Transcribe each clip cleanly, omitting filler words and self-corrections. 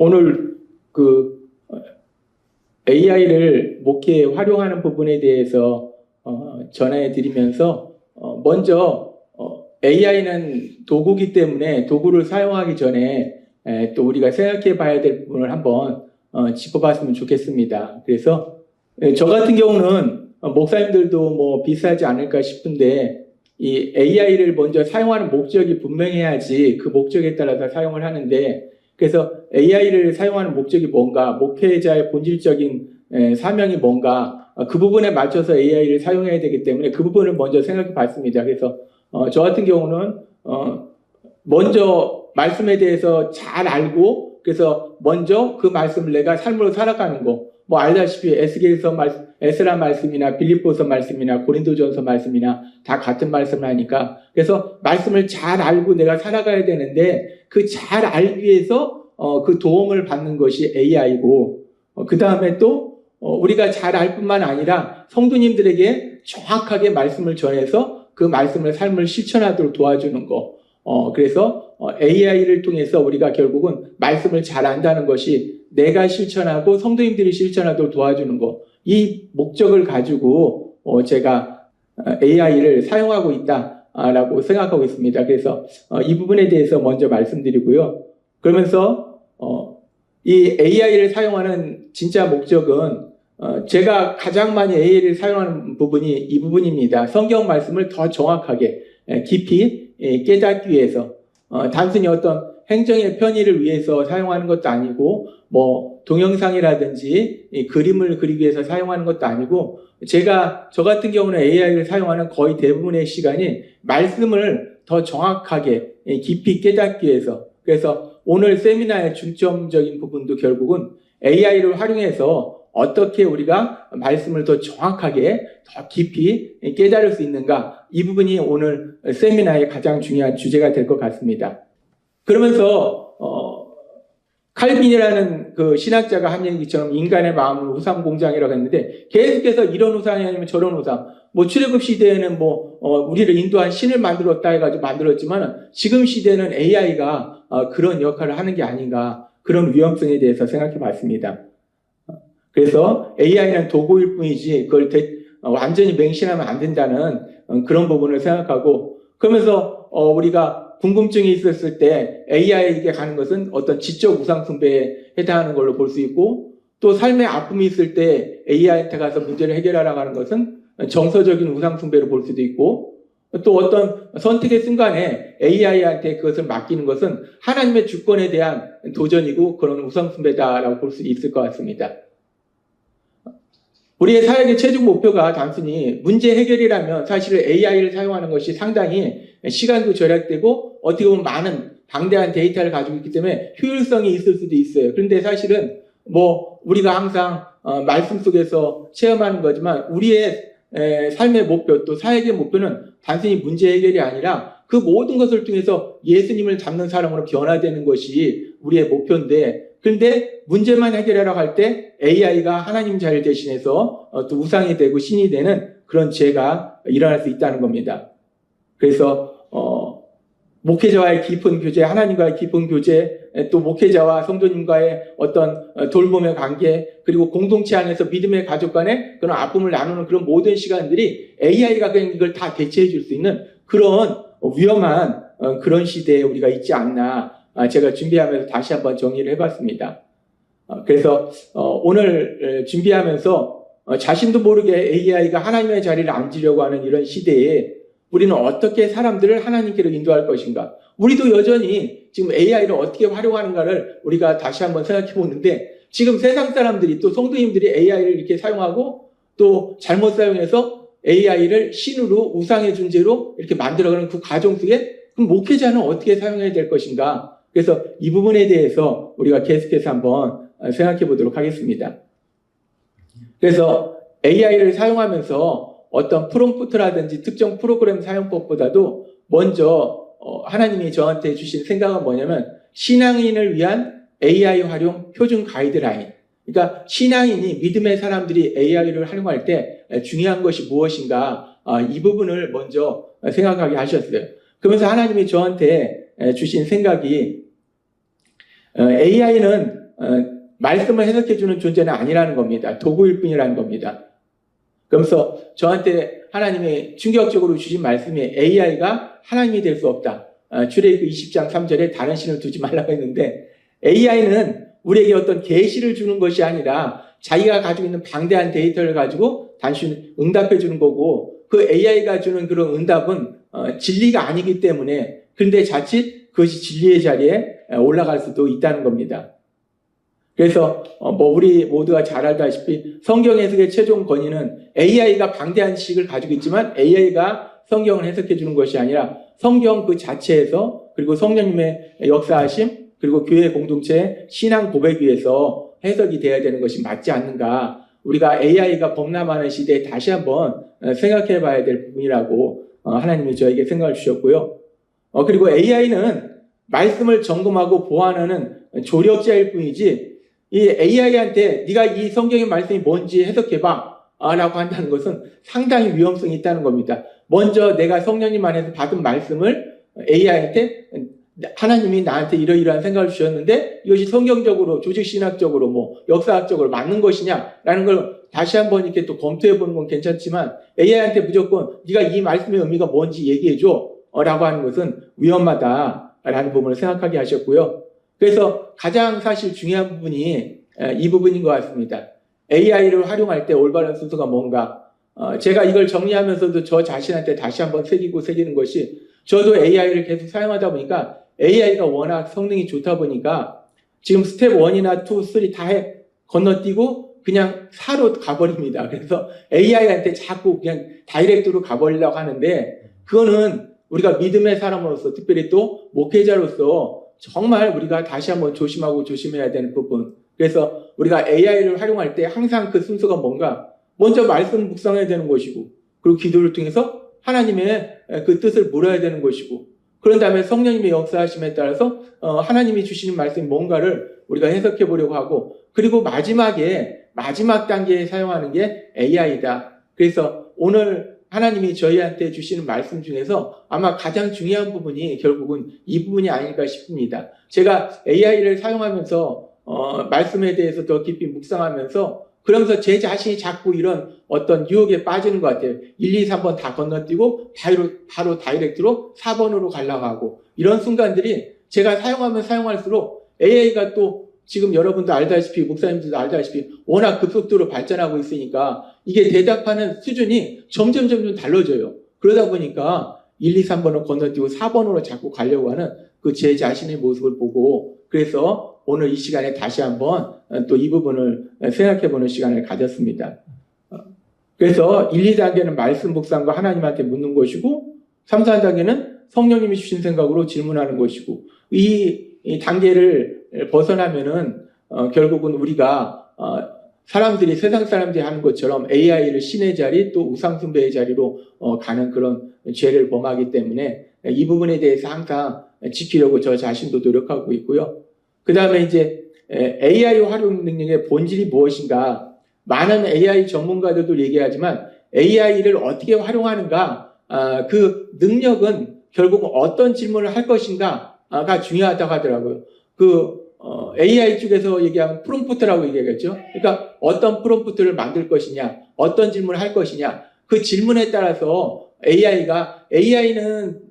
오늘 그 AI를 목회에 활용하는 부분에 대해서 전해 드리면서 먼저 AI는 도구기 때문에 도구를 사용하기 전에 또 우리가 생각해 봐야 될 부분을 한번 짚어봤으면 좋겠습니다. 그래서 저 같은 경우는 목사님들도 뭐 비슷하지 않을까 싶은데 이 AI를 먼저 사용하는 목적이 분명해야지 그 목적에 따라서 사용을 하는데, 그래서 AI를 사용하는 목적이 뭔가, 목회자의 본질적인 사명이 뭔가, 그 부분에 맞춰서 AI를 사용해야 되기 때문에 그 부분을 먼저 생각해 봤습니다. 그래서 저 같은 경우는 먼저 말씀에 대해서 잘 알고, 그래서 먼저 그 말씀을 내가 삶으로 살아가는 거, 뭐 알다시피 에스라 말씀이나 빌립보서 말씀이나 고린도전서 말씀이나 다 같은 말씀을 하니까, 그래서 말씀을 잘 알고 내가 살아가야 되는데 그 잘 알기 위해서 그 도움을 받는 것이 AI고, 그 다음에 또 우리가 잘 알 뿐만 아니라 성도님들에게 정확하게 말씀을 전해서 그 말씀을 삶을 실천하도록 도와주는 거. 그래서 AI를 통해서 우리가 결국은 말씀을 잘 안다는 것이 내가 실천하고 성도님들이 실천하도록 도와주는 거. 이 목적을 가지고 제가 AI를 사용하고 있다라고 생각하고 있습니다. 그래서 이 부분에 대해서 먼저 말씀드리고요. 그러면서 이 AI를 사용하는 진짜 목적은 제가 가장 많이 AI를 사용하는 부분이 이 부분입니다. 성경 말씀을 더 정확하게 깊이 깨닫기 위해서, 단순히 어떤 행정의 편의를 위해서 사용하는 것도 아니고, 뭐 동영상이라든지 그림을 그리기 위해서 사용하는 것도 아니고, 저 같은 경우는 AI를 사용하는 거의 대부분의 시간이 말씀을 더 정확하게 깊이 깨닫기 위해서. 그래서 오늘 세미나의 중점적인 부분도 결국은 AI를 활용해서 어떻게 우리가 말씀을 더 정확하게 더 깊이 깨달을 수 있는가, 이 부분이 오늘 세미나의 가장 중요한 주제가 될 것 같습니다. 그러면서 칼빈이라는 그 신학자가 한 얘기처럼 인간의 마음은 우상 공장이라고 했는데, 계속해서 이런 우상이 아니면 저런 우상, 뭐 출애굽 시대에는 우리를 인도한 신을 만들었다 해가지고 만들었지만, 지금 시대는 AI가 그런 역할을 하는 게 아닌가, 그런 위험성에 대해서 생각해 봤습니다. 그래서 AI는 도구일 뿐이지 그걸 완전히 맹신하면 안 된다는 그런 부분을 생각하고, 그러면서 우리가 궁금증이 있었을 때 AI에게 가는 것은 어떤 지적 우상 숭배에 해당하는 걸로 볼 수 있고, 또 삶의 아픔이 있을 때 AI한테 가서 문제를 해결하라고 하는 것은 정서적인 우상 숭배로 볼 수도 있고, 또 어떤 선택의 순간에 AI한테 그것을 맡기는 것은 하나님의 주권에 대한 도전이고 그런 우상 숭배다라고 볼 수 있을 것 같습니다. 우리의 사역의 최종 목표가 단순히 문제 해결이라면 사실 AI를 사용하는 것이 상당히 시간도 절약되고 어떻게 보면 많은 방대한 데이터를 가지고 있기 때문에 효율성이 있을 수도 있어요. 그런데 사실은 우리가 항상 말씀 속에서 체험하는 거지만, 우리의 삶의 목표, 또 사역의 목표는 단순히 문제 해결이 아니라 그 모든 것을 통해서 예수님을 닮는 사람으로 변화되는 것이 우리의 목표인데, 그런데 문제만 해결하라고 할 때 AI가 하나님 자리를 대신해서 또 우상이 되고 신이 되는 그런 죄가 일어날 수 있다는 겁니다. 그래서 목회자와의 깊은 교제, 하나님과의 깊은 교제, 또 목회자와 성도님과의 어떤 돌봄의 관계, 그리고 공동체 안에서 믿음의 가족 간의 그런 아픔을 나누는 그런 모든 시간들이 AI가 그냥 이걸 다 대체해 줄 수 있는 그런 위험한 그런 시대에 우리가 있지 않나, 제가 준비하면서 다시 한번 정리를 해봤습니다. 그래서 오늘 준비하면서 자신도 모르게 AI가 하나님의 자리를 앉으려고 하는 이런 시대에 우리는 어떻게 사람들을 하나님께로 인도할 것인가, 우리도 여전히 지금 AI를 어떻게 활용하는가를 우리가 다시 한번 생각해 보는데, 지금 세상 사람들이 또 성도님들이 AI를 이렇게 사용하고 또 잘못 사용해서 AI를 신으로, 우상의 존재로 이렇게 만들어가는 그 과정 속에, 그럼 목회자는 어떻게 사용해야 될 것인가, 그래서 이 부분에 대해서 우리가 계속해서 한번 생각해 보도록 하겠습니다. 그래서 AI를 사용하면서 어떤 프롬프트라든지 특정 프로그램 사용법보다도 먼저 하나님이 저한테 주신 생각은 뭐냐면, 신앙인을 위한 AI 활용 표준 가이드라인. 그러니까 신앙인이, 믿음의 사람들이 AI를 활용할 때 중요한 것이 무엇인가, 이 부분을 먼저 생각하게 하셨어요. 그러면서 하나님이 저한테 주신 생각이, AI는 말씀을 해석해주는 존재는 아니라는 겁니다. 도구일 뿐이라는 겁니다. 그러면서 저한테 하나님이 충격적으로 주신 말씀이 AI가 하나님이 될 수 없다. 출애굽기 20장 3절에 다른 신을 두지 말라고 했는데 AI는 우리에게 어떤 계시를 주는 것이 아니라 자기가 가지고 있는 방대한 데이터를 가지고 단순히 응답해 주는 거고 그 AI가 주는 그런 응답은 진리가 아니기 때문에 그런데 자칫 그것이 진리의 자리에 올라갈 수도 있다는 겁니다. 그래서 우리 모두가 잘 알다시피 성경 해석의 최종 권위는 AI가 방대한 지식을 가지고 있지만 AI가 성경을 해석해 주는 것이 아니라 성경 그 자체에서 그리고 성령님의 역사하심 그리고 교회 공동체의 신앙 고백 위에서 해석이 돼야 되는 것이 맞지 않는가. 우리가 AI가 범람하는 시대에 다시 한번 생각해 봐야 될 부분이라고 하나님이 저에게 생각을 주셨고요. 그리고 AI는 말씀을 점검하고 보완하는 조력자일 뿐이지 이 AI한테 네가 이 성경의 말씀이 뭔지 해석해봐 라고 한다는 것은 상당히 위험성이 있다는 겁니다. 먼저 내가 성령님 안에서 받은 말씀을 AI한테 하나님이 나한테 이러이러한 생각을 주셨는데 이것이 성경적으로 조직신학적으로 역사학적으로 맞는 것이냐라는 걸 다시 한번 이렇게 또 검토해 보는 건 괜찮지만 AI한테 무조건 네가 이 말씀의 의미가 뭔지 얘기해줘 라고 하는 것은 위험하다라는 부분을 생각하게 하셨고요. 그래서 가장 사실 중요한 부분이 이 부분인 것 같습니다. AI를 활용할 때 올바른 순서가 뭔가 제가 이걸 정리하면서도 저 자신한테 다시 한번 새기는 것이 저도 AI를 계속 사용하다 보니까 AI가 워낙 성능이 좋다 보니까 지금 스텝 1이나 2, 3 다 건너뛰고 그냥 4로 가버립니다. 그래서 AI한테 자꾸 그냥 다이렉트로 가버리려고 하는데 그거는 우리가 믿음의 사람으로서 특별히 또 목회자로서 정말 우리가 다시 한번 조심하고 조심해야 되는 부분. 그래서 우리가 AI를 활용할 때 항상 그 순서가 뭔가 먼저 말씀 묵상해야 되는 것이고 그리고 기도를 통해서 하나님의 그 뜻을 물어야 되는 것이고 그런 다음에 성령님의 역사하심에 따라서 하나님이 주시는 말씀이 뭔가를 우리가 해석해 보려고 하고 그리고 마지막 단계에 사용하는 게 AI다. 그래서 오늘 하나님이 저희한테 주시는 말씀 중에서 아마 가장 중요한 부분이 결국은 이 부분이 아닐까 싶습니다. 제가 AI를 사용하면서 말씀에 대해서 더 깊이 묵상하면서 그러면서 제 자신이 자꾸 이런 어떤 유혹에 빠지는 것 같아요. 1, 2, 3번 다 건너뛰고 바로 다이렉트로 4번으로 가려고 하고 이런 순간들이 제가 사용하면 사용할수록 AI가 또 지금 여러분도 알다시피 목사님들도 알다시피 워낙 급속도로 발전하고 있으니까 이게 대답하는 수준이 점점 달라져요. 그러다 보니까 1, 2, 3번을 건너뛰고 4번으로 자꾸 가려고 하는 그 제 자신의 모습을 보고 그래서 오늘 이 시간에 다시 한번 또 이 부분을 생각해보는 시간을 가졌습니다. 그래서 1, 2단계는 말씀 묵상과 하나님한테 묻는 것이고 3, 4단계는 성령님이 주신 생각으로 질문하는 것이고 이 단계를 벗어나면은 결국은 우리가 사람들이 세상 사람들이 하는 것처럼 AI를 신의 자리 또 우상숭배의 자리로 가는 그런 죄를 범하기 때문에 이 부분에 대해서 항상 지키려고 저 자신도 노력하고 있고요. 그 다음에 이제 AI 활용 능력의 본질이 무엇인가? 많은 AI 전문가들도 얘기하지만 AI를 어떻게 활용하는가? 그 능력은 결국 어떤 질문을 할 것인가가 중요하다고 하더라고요. AI 쪽에서 얘기하면 프롬프트라고 얘기하겠죠. 그러니까 어떤 프롬프트를 만들 것이냐, 어떤 질문을 할 것이냐, 그 질문에 따라서 AI는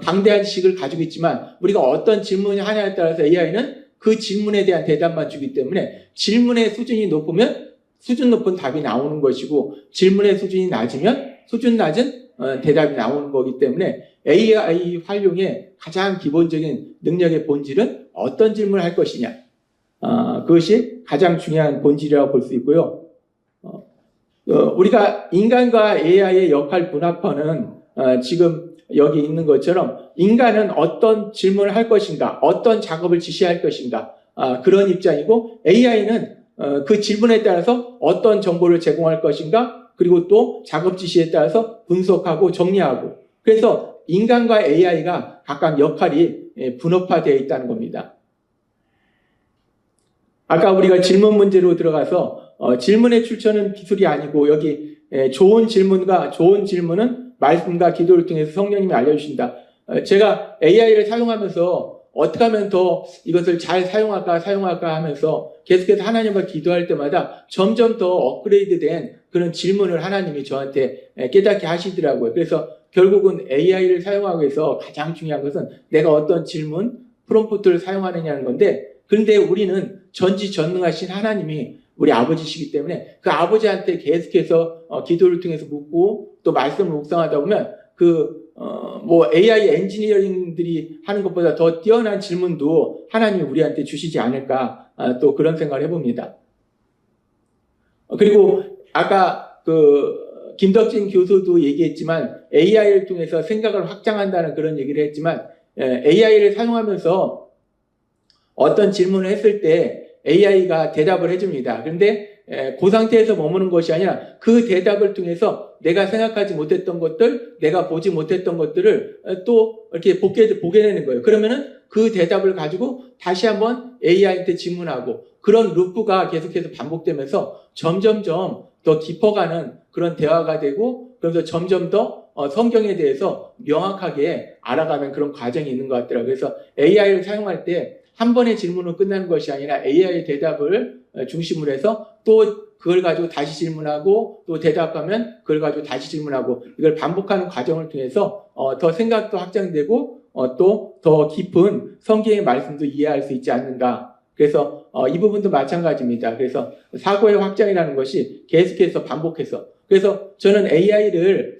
방대한 지식을 가지고 있지만 우리가 어떤 질문을 하냐에 따라서 AI는 그 질문에 대한 대답만 주기 때문에 질문의 수준이 높으면 수준 높은 답이 나오는 것이고 질문의 수준이 낮으면 수준 낮은 대답이 나오는 거기 때문에 AI 활용의 가장 기본적인 능력의 본질은 어떤 질문을 할 것이냐. 그것이 가장 중요한 본질이라고 볼 수 있고요. 우리가 인간과 AI의 역할 분합화는 지금 여기 있는 것처럼 인간은 어떤 질문을 할 것인가, 어떤 작업을 지시할 것인가 그런 입장이고 AI는 그 질문에 따라서 어떤 정보를 제공할 것인가 그리고 또 작업 지시에 따라서 분석하고 정리하고 그래서 인간과 AI가 각각 역할이 분업화되어 있다는 겁니다. 아까 우리가 질문 문제로 들어가서 질문의 출처는 기술이 아니고 여기 좋은 질문은 말씀과 기도를 통해서 성령님이 알려주신다. 제가 AI를 사용하면서 어떻게 하면 더 이것을 잘 사용할까 하면서 계속해서 하나님과 기도할 때마다 점점 더 업그레이드된 그런 질문을 하나님이 저한테 깨닫게 하시더라고요. 그래서 결국은 AI를 사용하기 위해서 가장 중요한 것은 내가 어떤 질문, 프롬프트를 사용하느냐는 건데, 그런데 우리는 전지전능하신 하나님이 우리 아버지시기 때문에 그 아버지한테 계속해서 기도를 통해서 묻고 또 말씀을 묵상하다 보면 AI 엔지니어링들이 하는 것보다 더 뛰어난 질문도 하나님이 우리한테 주시지 않을까, 또 그런 생각을 해봅니다. 그리고 아까 김덕진 교수도 얘기했지만 AI를 통해서 생각을 확장한다는 그런 얘기를 했지만, AI를 사용하면서 어떤 질문을 했을 때 AI가 대답을 해줍니다. 그런데 그 상태에서 머무는 것이 아니라 그 대답을 통해서 내가 생각하지 못했던 것들, 내가 보지 못했던 것들을 또 이렇게 보게 되는 거예요. 그러면은 그 대답을 가지고 다시 한번 AI한테 질문하고, 그런 루프가 계속해서 반복되면서 점점점 더 깊어가는 그런 대화가 되고, 그래서 점점 더 성경에 대해서 명확하게 알아가는 그런 과정이 있는 것 같더라고요. 그래서 AI를 사용할 때 한 번의 질문으로 끝나는 것이 아니라 AI의 대답을 중심으로 해서 또 그걸 가지고 다시 질문하고, 또 대답하면 그걸 가지고 다시 질문하고, 이걸 반복하는 과정을 통해서 더 생각도 확장되고 또 더 깊은 성경의 말씀도 이해할 수 있지 않는가. 그래서 이 부분도 마찬가지입니다. 그래서 사고의 확장이라는 것이 계속해서 반복해서, 그래서 저는 AI를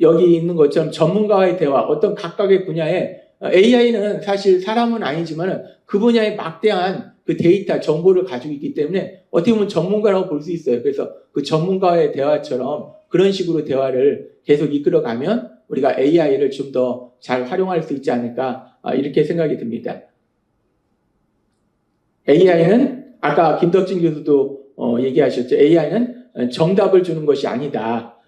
여기 있는 것처럼 전문가와의 대화, 어떤 각각의 분야에, AI는 사실 사람은 아니지만 그 분야에 막대한 그 데이터, 정보를 가지고 있기 때문에 어떻게 보면 전문가라고 볼 수 있어요. 그래서 그 전문가와의 대화처럼 그런 식으로 대화를 계속 이끌어가면 우리가 AI를 좀 더 잘 활용할 수 있지 않을까, 이렇게 생각이 듭니다. AI는 아까 김덕진 교수도 얘기하셨죠. AI는 정답을 주는 것이 아니다.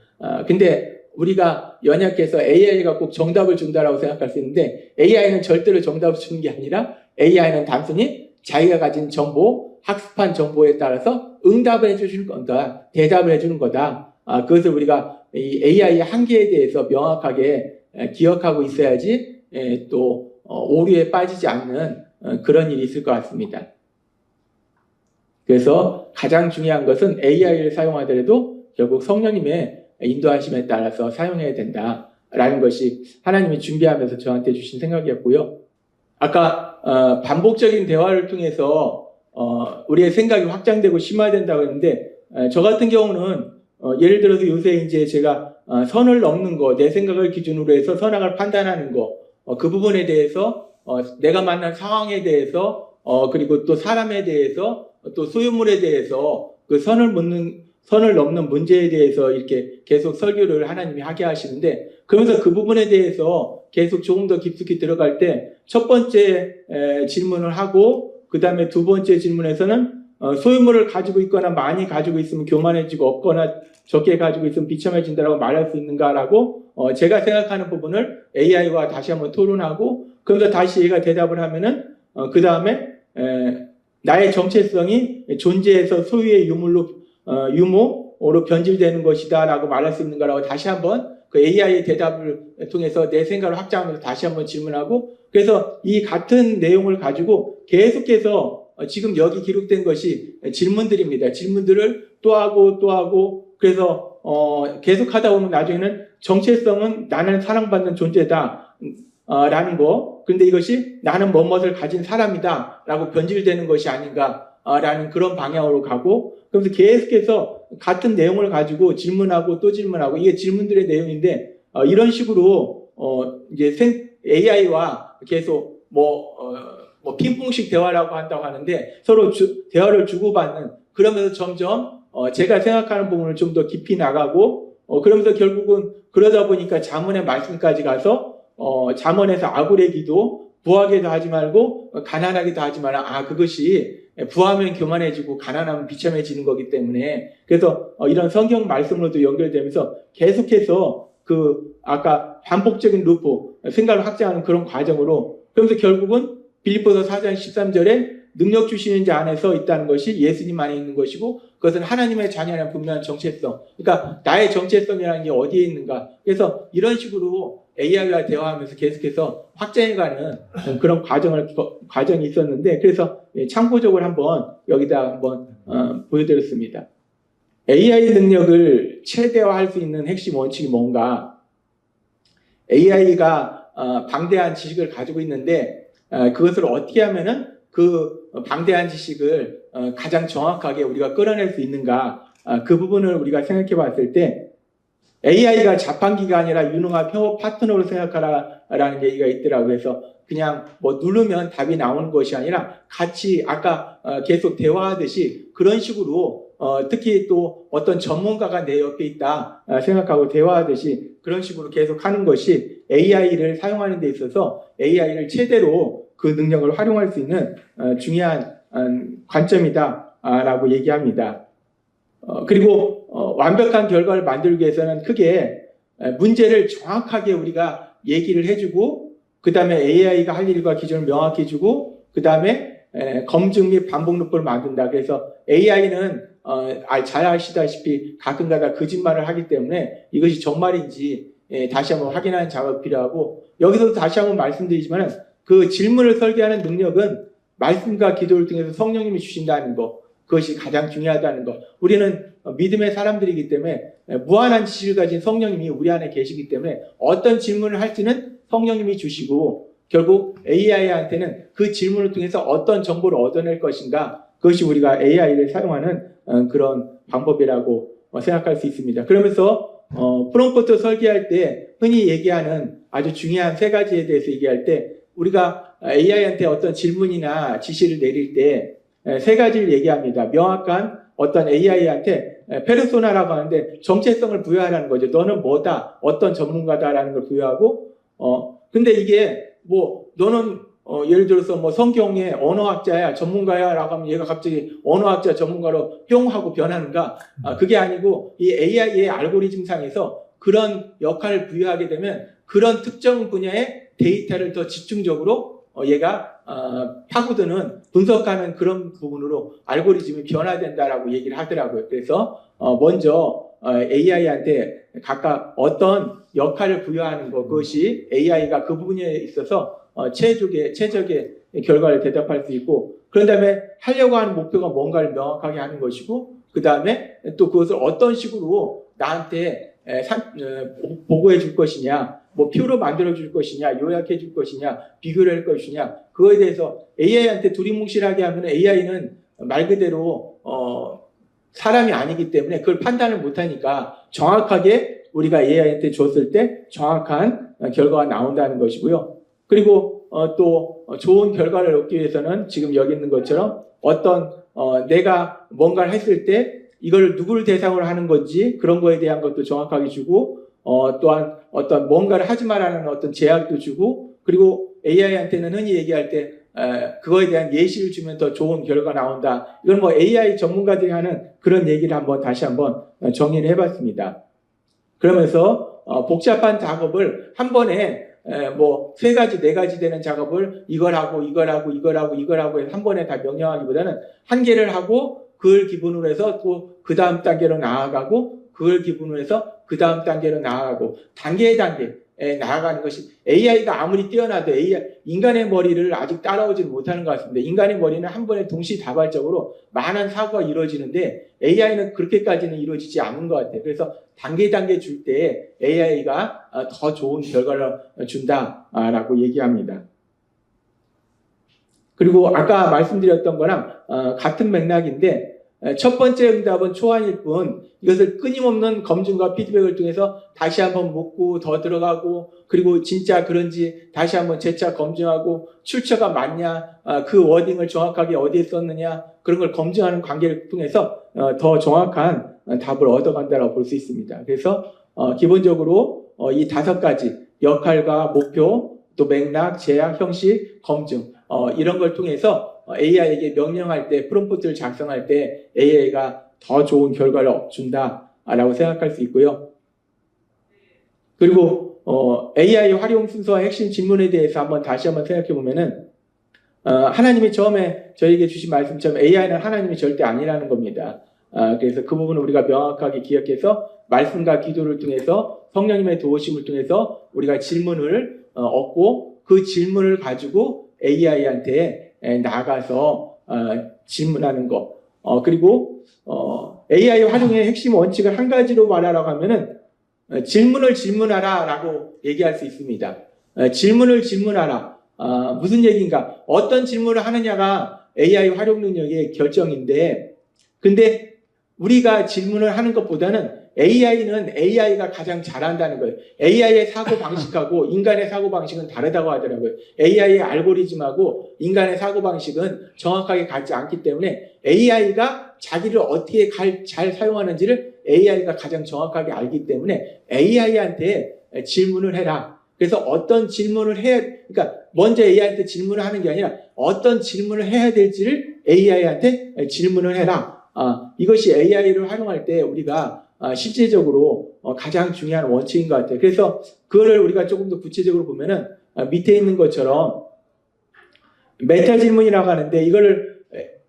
근데 우리가 연약해서 AI가 꼭 정답을 준다라고 생각할 수 있는데, AI는 절대로 정답을 주는 게 아니라 AI는 단순히 자기가 가진 정보, 학습한 정보에 따라서 응답을 해주는 거다, 대답을 해주는 거다. 그것을 우리가 이 AI의 한계에 대해서 명확하게 기억하고 있어야지 또 오류에 빠지지 않는 그런 일이 있을 것 같습니다. 그래서 가장 중요한 것은 AI를 사용하더라도 결국 성령님의 인도하심에 따라서 사용해야 된다라는 것이 하나님이 준비하면서 저한테 주신 생각이었고요. 아까 반복적인 대화를 통해서 우리의 생각이 확장되고 심화된다고 했는데, 저 같은 경우는 예를 들어서 요새 이제 제가 선을 넘는 거, 내 생각을 기준으로 해서 선악을 판단하는 거, 그 부분에 대해서 내가 만난 상황에 대해서 그리고 또 사람에 대해서 또 소유물에 대해서 그 선을 넘는 문제에 대해서 이렇게 계속 설교를 하나님이 하게 하시는데, 그러면서 그 부분에 대해서 계속 조금 더 깊숙이 들어갈 때 첫 번째 질문을 하고, 그 다음에 두 번째 질문에서는 소유물을 가지고 있거나 많이 가지고 있으면 교만해지고 없거나 적게 가지고 있으면 비참해진다라고 말할 수 있는가라고 제가 생각하는 부분을 AI와 다시 한번 토론하고, 그러면서 다시 얘가 대답을 하면은 그 다음에 나의 정체성이 존재에서 소유의 유무로 변질되는 것이다 라고 말할 수 있는가라고 다시 한번 그 AI의 대답을 통해서 내 생각을 확장하면서 다시 한번 질문하고, 그래서 이 같은 내용을 가지고 계속해서 지금 여기 기록된 것이 질문들입니다. 질문들을 또 하고 그래서 계속 하다 보면 나중에는 정체성은 나는 사랑받는 존재다 라는 거, 근데 이것이 나는 뭐뭇을 가진 사람이다 라고 변질되는 것이 아닌가 라는 그런 방향으로 가고, 그러면서 계속해서 같은 내용을 가지고 질문하고 또 질문하고, 이게 질문들의 내용인데 이런 식으로 이제 AI와 계속 핑퐁식 대화라고 한다고 하는데, 서로 대화를 주고받는, 그러면서 점점 제가 생각하는 부분을 좀 더 깊이 나가고, 그러면서 결국은 그러다 보니까 잠언의 말씀까지 가서 잠언에서 아구레기도 부하게도 하지 말고 가난하게도 하지 마라. 그것이 부하면 교만해지고 가난하면 비참해지는 거기 때문에, 그래서 이런 성경 말씀으로도 연결되면서 계속해서 아까 반복적인 루프, 생각을 확장하는 그런 과정으로, 그러면서 결국은 빌립보서 4장 13절에 능력 주시는 자 안에서 있다는 것이 예수님 안에 있는 것이고, 그것은 하나님의 자녀라는 분명한 정체성, 그러니까 나의 정체성이라는 게 어디에 있는가. 그래서 이런 식으로 AI와 대화하면서 계속해서 확장해가는 그런 과정이 있었는데, 그래서 참고적으로 한번 여기다 한번 보여드렸습니다. AI 능력을 최대화할 수 있는 핵심 원칙이 뭔가? AI가 방대한 지식을 가지고 있는데 그것을 어떻게 하면은 그 방대한 지식을 가장 정확하게 우리가 끌어낼 수 있는가? 그 부분을 우리가 생각해 봤을 때 AI가 자판기가 아니라 유능한 협업 파트너로 생각하라라는 얘기가 있더라고요. 그래서 그냥 뭐 누르면 답이 나오는 것이 아니라 같이 아까 계속 대화하듯이 그런 식으로 특히 또 어떤 전문가가 내 옆에 있다 생각하고 대화하듯이 그런 식으로 계속 하는 것이 AI를 사용하는 데 있어서 AI를 최대로 그 능력을 활용할 수 있는 중요한 관점이다라고 얘기합니다. 그리고 완벽한 결과를 만들기 위해서는 크게 문제를 정확하게 우리가 얘기를 해주고 그 다음에 AI가 할 일과 기준을 명확히 해주고 그 다음에 검증 및 반복 루프를 만든다. 그래서 AI는 잘 아시다시피 가끔가다 거짓말을 하기 때문에 이것이 정말인지 다시 한번 확인하는 작업이 필요하고 여기서도 다시 한번 말씀드리지만 그 질문을 설계하는 능력은 말씀과 기도를 통해서 성령님이 주신다는 것 그것이 가장 중요하다는 것. 우리는 믿음의 사람들이기 때문에 무한한 지식을 가진 성령님이 우리 안에 계시기 때문에 어떤 질문을 할지는 성령님이 주시고 결국 AI한테는 그 질문을 통해서 어떤 정보를 얻어낼 것인가 그것이 우리가 AI를 사용하는 그런 방법이라고 생각할 수 있습니다. 그러면서 프롬프트 설계할 때 흔히 얘기하는 아주 중요한 세 가지에 대해서 얘기할 때 우리가 AI한테 어떤 질문이나 지시를 내릴 때 세 가지를 얘기합니다. 명확한 어떤 AI한테 페르소나라고 하는데 정체성을 부여하라는 거죠. 너는 뭐다, 어떤 전문가다라는 걸 부여하고 근데 이게 뭐 너는 예를 들어서 뭐 성경의 언어학자야, 전문가야라고 하면 얘가 갑자기 언어학자 전문가로 뿅 하고 변하는가? 그게 아니고 이 AI의 알고리즘상에서 그런 역할을 부여하게 되면 그런 특정 분야의 데이터를 더 집중적으로 얘가 파고드는 분석하는 그런 부분으로 알고리즘이 변화된다라고 얘기를 하더라고요. 그래서 먼저 AI한테 각각 어떤 역할을 부여하는 것 그것이 AI가 그 부분에 있어서 최적의 결과를 대답할 수 있고 그런 다음에 하려고 하는 목표가 뭔가를 명확하게 하는 것이고 그 다음에 또 그것을 어떤 식으로 나한테 보고해 줄 것이냐 뭐 표로 만들어 줄 것이냐 요약해 줄 것이냐 비교를 할 것이냐 그거에 대해서 AI한테 두리뭉실하게 하면 AI는 말 그대로 사람이 아니기 때문에 그걸 판단을 못하니까 정확하게 우리가 AI한테 줬을 때 정확한 결과가 나온다는 것이고요. 그리고 또 좋은 결과를 얻기 위해서는 지금 여기 있는 것처럼 어떤 내가 뭔가를 했을 때 이걸 누구를 대상으로 하는 건지 그런 거에 대한 것도 정확하게 주고 또한 어떤 뭔가를 하지 말라는 어떤 제약도 주고 그리고 AI한테는 흔히 얘기할 때 그거에 대한 예시를 주면 더 좋은 결과가 나온다. 이건 뭐 AI 전문가들이 하는 그런 얘기를 다시 한번 정의를 해봤습니다. 그러면서 복잡한 작업을 한 번에 뭐 3가지, 4가지 되는 작업을 이걸 하고 해서 한 번에 다 명령하기보다는 한 개를 하고 그걸 기본으로 해서 또 그 다음 단계로 나아가고 그걸 기본으로 해서 그 다음 단계로 나아가고 단계에 나아가는 것이 AI가 아무리 뛰어나도 인간의 머리를 아직 따라오지는 못하는 것 같습니다. 인간의 머리는 한 번에 동시다발적으로 많은 사고가 이루어지는데 AI는 그렇게까지는 이루어지지 않는 것 같아요. 그래서 단계 줄 때 AI가 더 좋은 결과를 준다라고 얘기합니다. 그리고 아까 말씀드렸던 거랑 같은 맥락인데 첫 번째 응답은 초안일 뿐 이것을 끊임없는 검증과 피드백을 통해서 다시 한번 묻고 더 들어가고 그리고 진짜 그런지 다시 한번 재차 검증하고 출처가 맞냐 그 워딩을 정확하게 어디에 썼느냐 그런 걸 검증하는 관계를 통해서 더 정확한 답을 얻어간다고 볼 수 있습니다. 그래서 기본적으로 이 5가지 역할과 목표 또 맥락, 제약, 형식, 검증 이런 걸 통해서 AI에게 명령할 때 프롬프트를 작성할 때 AI가 더 좋은 결과를 준다라고 생각할 수 있고요. 그리고 AI 활용 순서와 핵심 질문에 대해서 다시 한번 생각해 보면은 하나님이 처음에 저에게 주신 말씀처럼 AI는 하나님이 절대 아니라는 겁니다. 그래서 그 부분을 우리가 명확하게 기억해서 말씀과 기도를 통해서 성령님의 도우심을 통해서 우리가 질문을 얻고 그 질문을 가지고 AI한테 나가서 질문하는 거. 그리고 AI 활용의 핵심 원칙을 한 가지로 말하라고 하면은 질문을 질문하라라고 얘기할 수 있습니다. 질문을 질문하라. 무슨 얘기인가? 어떤 질문을 하느냐가 AI 활용 능력의 결정인데, 근데 우리가 질문을 하는 것보다는 AI는 AI가 가장 잘한다는 거예요. AI의 사고 방식하고 인간의 사고 방식은 다르다고 하더라고요. AI의 알고리즘하고 인간의 사고 방식은 정확하게 같지 않기 때문에 AI가 자기를 어떻게 잘 사용하는지를 AI가 가장 정확하게 알기 때문에 AI한테 질문을 해라. 그래서 어떤 질문을 그러니까 먼저 AI한테 질문을 하는 게 아니라 어떤 질문을 해야 될지를 AI한테 질문을 해라. 이것이 AI를 활용할 때 우리가 실제적으로 가장 중요한 원칙인 것 같아요. 그래서 그거를 우리가 조금 더 구체적으로 보면은 밑에 있는 것처럼 메타 질문이라고 하는데 이거를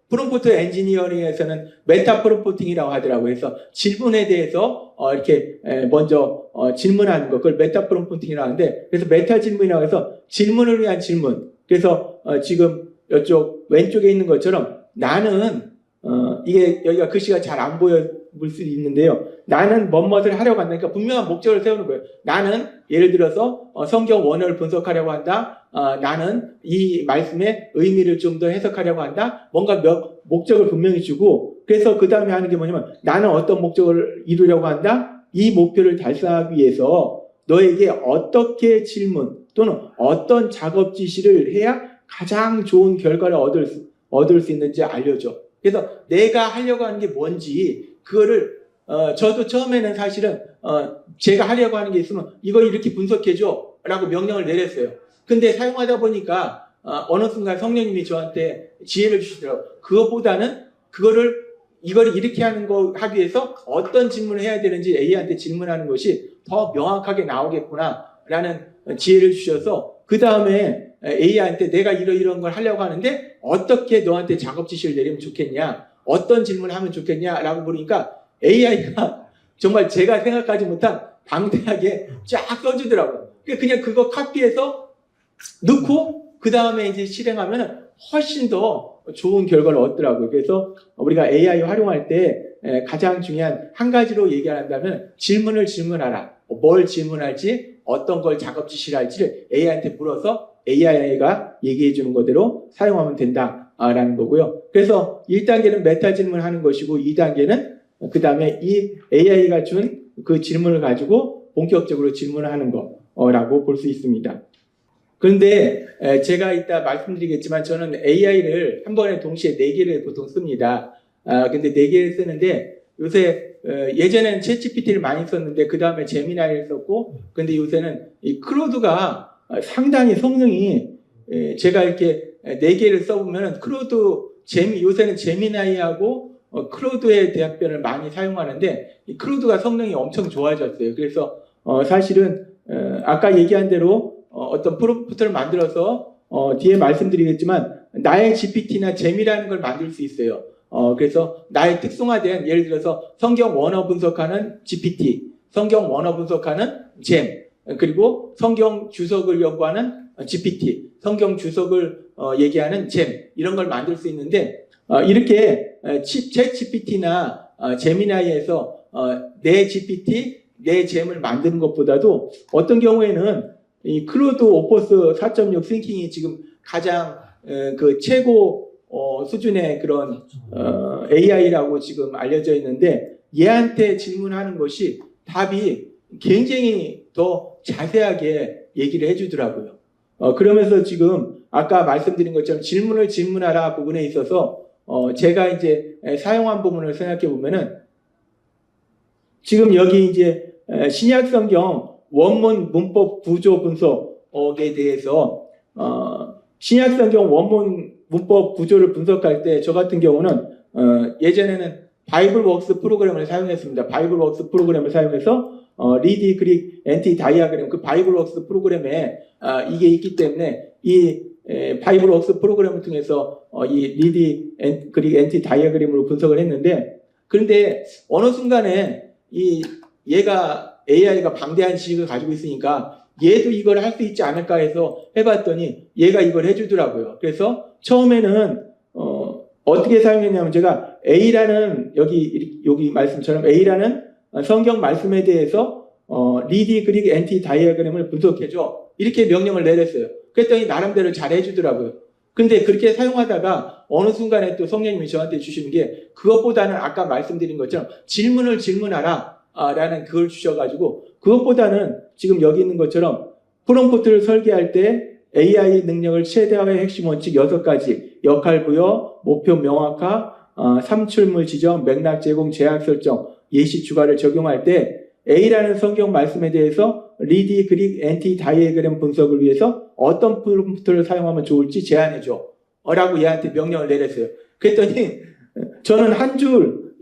프롬프트 엔지니어링에서는 메타 프롬프팅이라고 하더라고요. 그래서 질문에 대해서 이렇게 먼저 질문하는 거, 그걸 메타 프롬프팅이라고 하는데, 그래서 메타 질문이라고 해서 질문을 위한 질문. 그래서 지금 이쪽 왼쪽에 있는 것처럼 나는 이게 여기가 글씨가 잘 안 보일 수도 있는데요. 나는 뭐뭇을 하려고 한다. 그러니까 분명한 목적을 세우는 거예요. 나는 예를 들어서 성경 원어를 분석하려고 한다. 나는 이 말씀의 의미를 좀 더 해석하려고 한다. 뭔가 목적을 분명히 주고, 그래서 그 다음에 하는 게 뭐냐면 나는 어떤 목적을 이루려고 한다. 이 목표를 달성하기 위해서 너에게 어떻게 질문 또는 어떤 작업 지시를 해야 가장 좋은 결과를 얻을 수 있는지 알려줘. 그래서 내가 하려고 하는 게 뭔지 그거를 저도 처음에는 사실은 제가 하려고 하는 게 있으면 이거 이렇게 분석해줘 라고 명령을 내렸어요. 근데 사용하다 보니까 어느 순간 성령님이 저한테 지혜를 주시더라고요. 그것보다는 이걸 이렇게 하기 위해서 어떤 질문을 해야 되는지 A한테 질문하는 것이 더 명확하게 나오겠구나 라는 지혜를 주셔서 그 다음에 A한테 내가 이런 걸 하려고 하는데 어떻게 너한테 작업 지시를 내리면 좋겠냐, 어떤 질문을 하면 좋겠냐 라고 물으니까 AI가 정말 제가 생각하지 못한 방대하게 쫙 써주더라고요. 그냥 그거 카피해서 넣고 그 다음에 이제 실행하면 훨씬 더 좋은 결과를 얻더라고요. 그래서 우리가 AI 활용할 때 가장 중요한 한 가지로 얘기한다면 질문을 질문하라. 뭘 질문할지, 어떤 걸 작업 지시를 할지를 AI한테 물어서 AI가 얘기해 주는 거대로 사용하면 된다라는 거고요. 그래서 1단계는 메타 질문하는 것이고 2단계는 그 다음에 이 AI가 준 그 질문을 가지고 본격적으로 질문을 하는 거라고 볼 수 있습니다. 그런데 제가 이따 말씀드리겠지만 저는 AI를 한 번에 동시에 4개를 보통 씁니다. 근데 4개를 쓰는데 요새 예전에는 챗GPT를 많이 썼는데 그 다음에 제미나이를 썼고, 근데 요새는 이 클로드가 상당히 성능이 제가 이렇게 4개를 써보면 요새는 제미나이하고 클로드의 대답변을 많이 사용하는데 이 클로드가 성능이 엄청 좋아졌어요. 그래서 사실은 아까 얘기한 대로 어떤 프롬프트를 만들어서 뒤에 말씀드리겠지만 나의 GPT나 잼이라는 걸 만들 수 있어요. 그래서 나의 특성화된 예를 들어서 성경 원어 분석하는 GPT, 성경 원어 분석하는 잼, 그리고 성경 주석을 연구하는 GPT, 성경 주석을 얘기하는 잼, 이런 걸 만들 수 있는데 이렇게 챗 GPT나 제미나이에서 내 GPT, 내 잼을 만드는 것보다도 어떤 경우에는 이 클로드 오퍼스 4.6 싱킹이 지금 가장 그 최고 수준의 그런 AI라고 지금 알려져 있는데 얘한테 질문하는 것이 답이 굉장히 더 자세하게 얘기를 해주더라고요. 그러면서 지금 아까 말씀드린 것처럼 질문을 질문하라 부분에 있어서 제가 이제 사용한 부분을 생각해 보면은 지금 여기 이제 신약 성경 원문 문법 구조 분석에 대해서 신약 성경 원문 문법 구조를 분석할 때 저 같은 경우는 예전에는 바이블웍스 프로그램을 사용했습니다. 바이블웍스 프로그램을 사용해서 리디 그릭 엔티 다이아그램, 그 바이블웍스 프로그램에 이게 있기 때문에 이 바이블웍스 프로그램을 통해서 이 리디 그릭 엔티 다이아그램으로 분석을 했는데, 그런데 어느 순간에 얘가 AI가 방대한 지식을 가지고 있으니까 얘도 이걸 할 수 있지 않을까 해서 해봤더니 얘가 이걸 해주더라고요. 그래서 처음에는 어떻게 사용했냐면 제가 A라는 여기 말씀처럼 A라는 성경 말씀에 대해서 리디 그릭 엔티 다이어그램을 분석해줘 이렇게 명령을 내렸어요. 그랬더니 나름대로 잘 해주더라고요. 근데 그렇게 사용하다가 어느 순간에 또 성령님이 저한테 주시는 게 그것보다는 아까 말씀드린 것처럼 질문을 질문하라 라는 그걸 주셔가지고 그것보다는 지금 여기 있는 것처럼 프롬프트를 설계할 때 AI 능력을 최대화의 핵심 원칙 6가지 역할 부여, 목표 명확화, 삼출물 지정, 맥락 제공, 제약 설정, 예시 추가를 적용할 때 A라는 성경 말씀에 대해서 리디 그릭 엔티 다이어그램 분석을 위해서 어떤 프롬프트를 사용하면 좋을지 제안해줘 라고 얘한테 명령을 내렸어요. 그랬더니 저는 한 줄,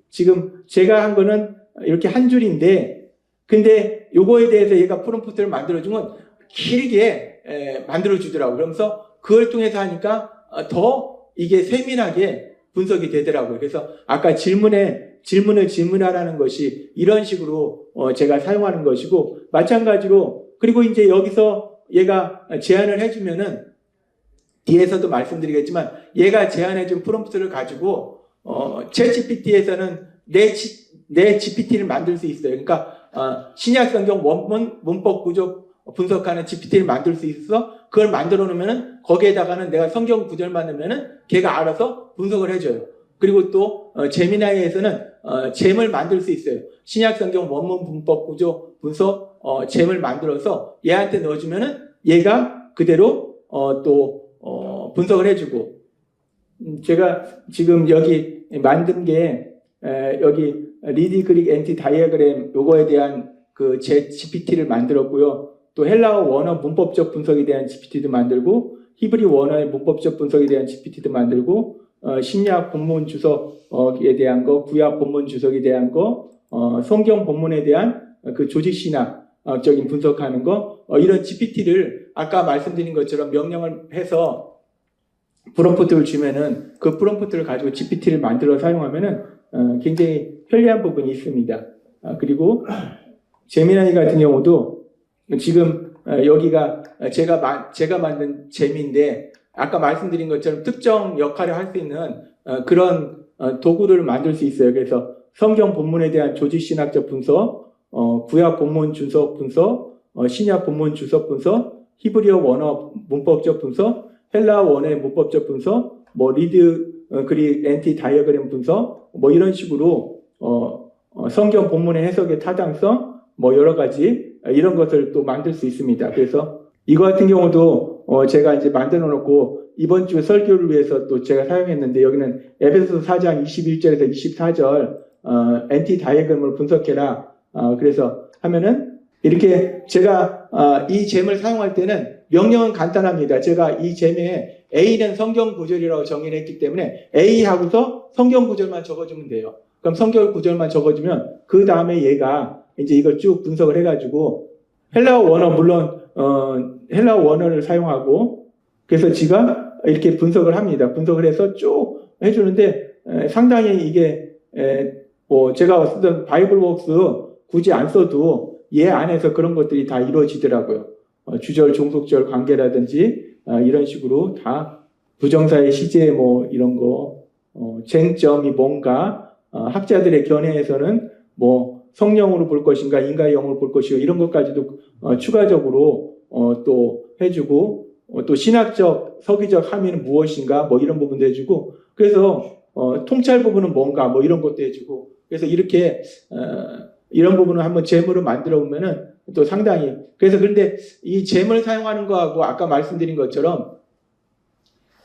지금 제가 한 거는 이렇게 한 줄인데 근데 요거에 대해서 얘가 프롬프트를 만들어주면 길게 만들어주더라고요. 그러면서 그걸 통해서 하니까 더 이게 세밀하게 분석이 되더라고요. 그래서 아까 질문을 질문하라는 것이 이런 식으로 제가 사용하는 것이고 마찬가지로 그리고 이제 여기서 얘가 제안을 해주면은 뒤에서도 말씀드리겠지만 얘가 제안해준 프롬프트를 가지고 챗GPT에서는 내 GPT를 만들 수 있어요. 그러니까 신약성경 원문 문법 구조 분석하는 GPT를 만들 수 있어서 그걸 만들어 놓으면은 거기에다가는 내가 성경 구절만 넣으면은 걔가 알아서 분석을 해줘요. 그리고 또 제미나이에서는 잼을 만들 수 있어요. 신약성경 원문 문법 구조 분석 잼을 만들어서 얘한테 넣어주면은 얘가 그대로 또 분석을 해주고 제가 지금 여기 만든 게 여기 리디 그릭 엔티 다이어그램 요거에 대한 그 제 GPT를 만들었고요. 또 헬라어 원어 문법적 분석에 대한 GPT도 만들고 히브리 원어의 문법적 분석에 대한 GPT도 만들고 신약 본문 주석에 대한 거, 구약 본문 주석에 대한 거, 성경 본문에 대한 그 조직 신학적인 분석하는 거 이런 GPT를 아까 말씀드린 것처럼 명령을 해서 프롬프트를 주면은 그 프롬프트를 가지고 GPT를 만들어 사용하면은 굉장히 편리한 부분이 있습니다. 그리고 제미나이 같은 경우도 지금 여기가 제가 만든 잼인데 아까 말씀드린 것처럼 특정 역할을 할 수 있는 그런 도구를 만들 수 있어요. 그래서 성경 본문에 대한 조직신학적 분석, 구약 본문 주석 분석, 신약 본문 주석 분석, 히브리어 원어 문법적 분석, 헬라 원어의 문법적 분석, 리드 그릭 엔티 다이어그램 분석, 이런 식으로 성경 본문의 해석의 타당성, 여러 가지 이런 것을 또 만들 수 있습니다. 그래서 이거 같은 경우도 제가 이제 만들어 놓고 이번 주 설교를 위해서 또 제가 사용했는데 여기는 에베소서 4장 21절에서 24절 엔티 다이어그램을 분석해라. 그래서 하면은 이렇게 제가 이 잼을 사용할 때는 명령은 간단합니다. 제가 이 잼에 A는 성경 구절이라고 정의를 했기 때문에 A 하고서 성경 구절만 적어주면 돼요. 그럼 성경 구절만 적어주면 그 다음에 얘가 이제 이걸 쭉 분석을 해가지고 헬라어 원어 물론 헬라어 원어를 사용하고 그래서 지가 이렇게 분석을 합니다. 분석을 해서 쭉 해주는데 상당히 이게 제가 쓰던 바이블웍스 굳이 안 써도 얘 안에서 그런 것들이 다 이루어지더라고요. 주절, 종속절 관계라든지 이런 식으로 다 부정사의 시제 이런 거 쟁점이 뭔가 학자들의 견해에서는 성령으로 볼 것인가 인간의 영으로 볼 것이고 이런 것까지도 추가적으로 또 해주고 또 신학적 서기적 함의는 무엇인가 이런 부분도 해주고 그래서 통찰 부분은 뭔가 이런 것도 해주고 그래서 이렇게 이런 부분을 한번 잼으로 만들어 보면은 또 상당히 그래서 그런데 이 잼을 사용하는 거하고 아까 말씀드린 것처럼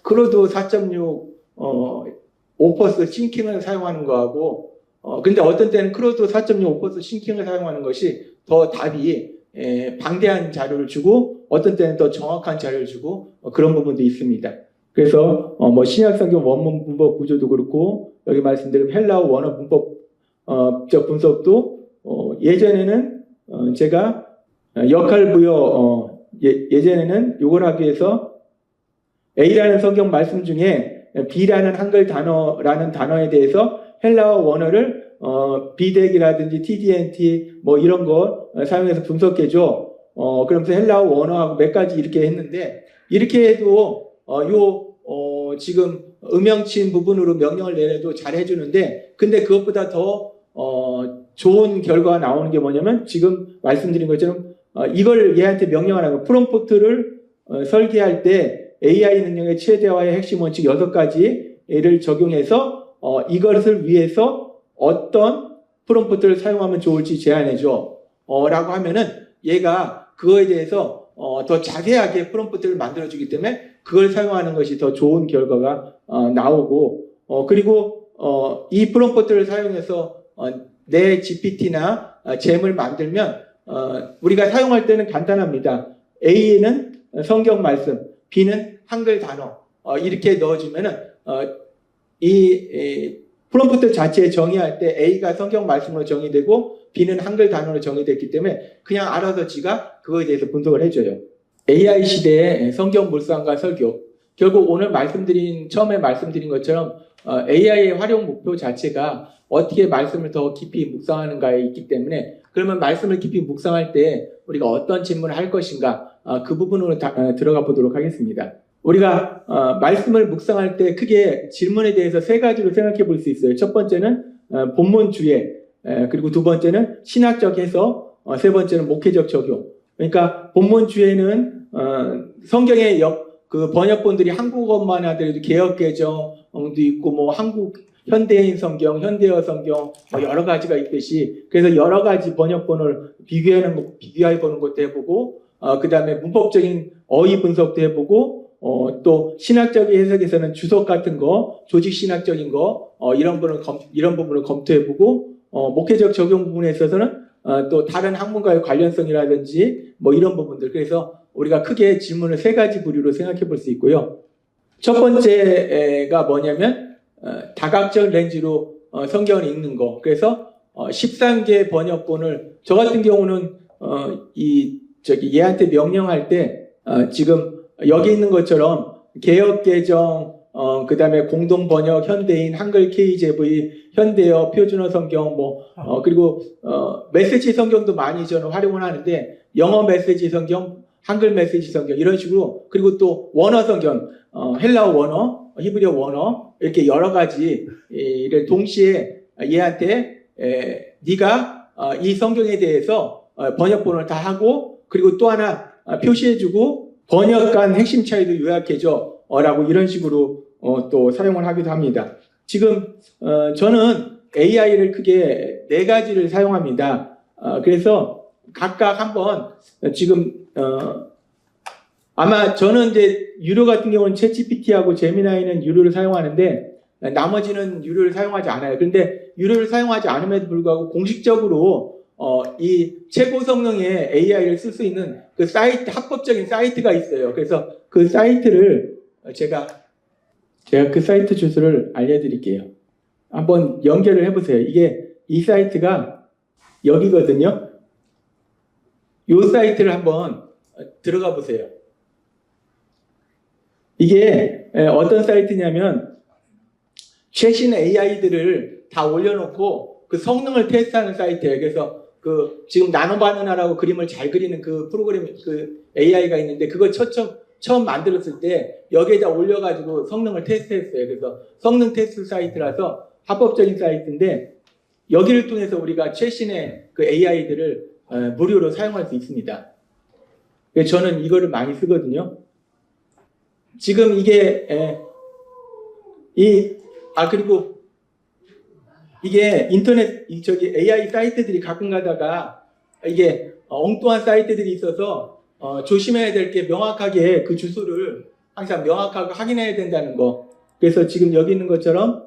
크로드 4.6 오퍼스 싱킹을 사용하는 거하고 근데 어떤 때는 크로드 4.6 오퍼스 싱킹을 사용하는 것이 더 답이 방대한 자료를 주고 어떤 때는 더 정확한 자료를 주고 그런 부분도 있습니다. 그래서 신약성경 원문 문법 구조도 그렇고 여기 말씀드린 헬라어 원어 문법적 분석도 예전에는 제가 역할 부여 예전에는 요걸 하기 위해서 A라는 성경 말씀 중에 B라는 한글 단어라는 단어에 대해서 헬라어 원어를 BDEC이라든지 TDNT 뭐 이런 거 사용해서 분석해줘. 그러면서 헬라어 원어하고 몇 가지 이렇게 했는데, 이렇게 해도 지금 음영친 부분으로 명령을 내려도 잘 해주는데, 근데 그것보다 더 좋은 결과가 나오는 게 뭐냐면, 지금 말씀드린 것처럼 이걸 얘한테 명령하는 거, 프롬프트를 설계할 때 AI 능력의 최대화의 핵심 원칙 6가지를 적용해서 이것을 위해서 어떤 프롬프트를 사용하면 좋을지 제안해줘 라고 하면은 얘가 그거에 대해서 더 자세하게 프롬프트를 만들어주기 때문에 그걸 사용하는 것이 더 좋은 결과가 나오고, 그리고 이 프롬프트를 사용해서 내 GPT나 잼을 만들면 우리가 사용할 때는 간단합니다. A는 성경 말씀, B는 한글 단어 이렇게 넣어주면은 이 프롬프트 자체에 정의할 때 A가 성경 말씀으로 정의되고 B는 한글 단어로 정의됐기 때문에 그냥 알아서 지가 그거에 대해서 분석을 해줘요. AI 시대의 성경 묵상과 설교, 결국 오늘 처음에 말씀드린 것처럼 AI의 활용 목표 자체가 어떻게 말씀을 더 깊이 묵상하는가에 있기 때문에, 그러면 말씀을 깊이 묵상할 때 우리가 어떤 질문을 할 것인가, 그 부분으로 들어가 보도록 하겠습니다. 우리가 말씀을 묵상할 때 크게 질문에 대해서 3가지로 생각해 볼 수 있어요. 첫 번째는 본문 주해, 그리고 두 번째는 신학적 해석, 세 번째는 목회적 적용. 그러니까 본문 주해는 성경의 그 번역본들이 한국어만 하더라도 개역개정도 있고 뭐 한국 현대인 성경, 현대어 성경 뭐 여러 가지가 있듯이, 그래서 여러 가지 번역본을 비교해 보는 것도 해보고, 그 다음에 문법적인 어휘 분석도 해보고, 또 신학적인 해석에서는 주석 같은 거, 조직 신학적인 거 이런 부분을 검토해보고, 목회적 적용 부분에 있어서는 또 다른 학문과의 관련성이라든지 뭐 이런 부분들. 그래서 우리가 크게 질문을 3가지 부류로 생각해 볼 수 있고요. 첫 번째가 뭐냐면 다각적 렌즈로 성경을 읽는 거. 그래서 13개 번역본을, 저 같은 경우는 얘한테 명령할 때 지금 여기 있는 것처럼 개역개정, 그 다음에 공동번역, 현대인, 한글 KJV, 현대어, 표준어 성경, 그리고 메시지 성경도 많이 저는 활용을 하는데, 영어 메시지 성경, 한글 메시지 성경 이런 식으로, 그리고 또 원어 성경, 헬라어 원어, 히브리어 원어, 이렇게 여러 가지를 동시에 얘한테 네가 이 성경에 대해서 번역본을 다 하고, 그리고 또 하나 표시해주고 번역간 핵심 차이도 요약해줘 라고 이런 식으로 또 사용을 하기도 합니다. 지금 저는 AI를 크게 4가지를 사용합니다. 그래서 각각 한번 지금 아마 저는 이제 유료 같은 경우는 챗GPT하고 제미나이는 유료를 사용하는데 나머지는 유료를 사용하지 않아요. 그런데 유료를 사용하지 않음에도 불구하고 공식적으로 이 최고 성능의 AI를 쓸 수 있는 그 사이트, 합법적인 사이트가 있어요. 그래서 그 사이트를 제가 그 사이트 주소를 알려드릴게요. 한번 연결을 해보세요. 이 사이트가 여기거든요. 이 사이트를 한번 들어가 보세요. 이게 어떤 사이트냐면 최신 AI들을 다 올려놓고 그 성능을 테스트하는 사이트예요. 그래서 지금 나노바나나라고 그림을 잘 그리는 그 프로그램, 그 AI가 있는데 그걸 처음 만들었을 때 여기에다 올려가지고 성능을 테스트했어요. 그래서 성능 테스트 사이트라서 합법적인 사이트인데, 여기를 통해서 우리가 최신의 그 AI들을 무료로 사용할 수 있습니다. 그래서 저는 이거를 많이 쓰거든요. 지금 그리고 이게 인터넷, AI 사이트들이 가끔 가다가 이게 엉뚱한 사이트들이 있어서 조심해야 될 게 명확하게 그 주소를 항상 명확하게 확인해야 된다는 거. 그래서 지금 여기 있는 것처럼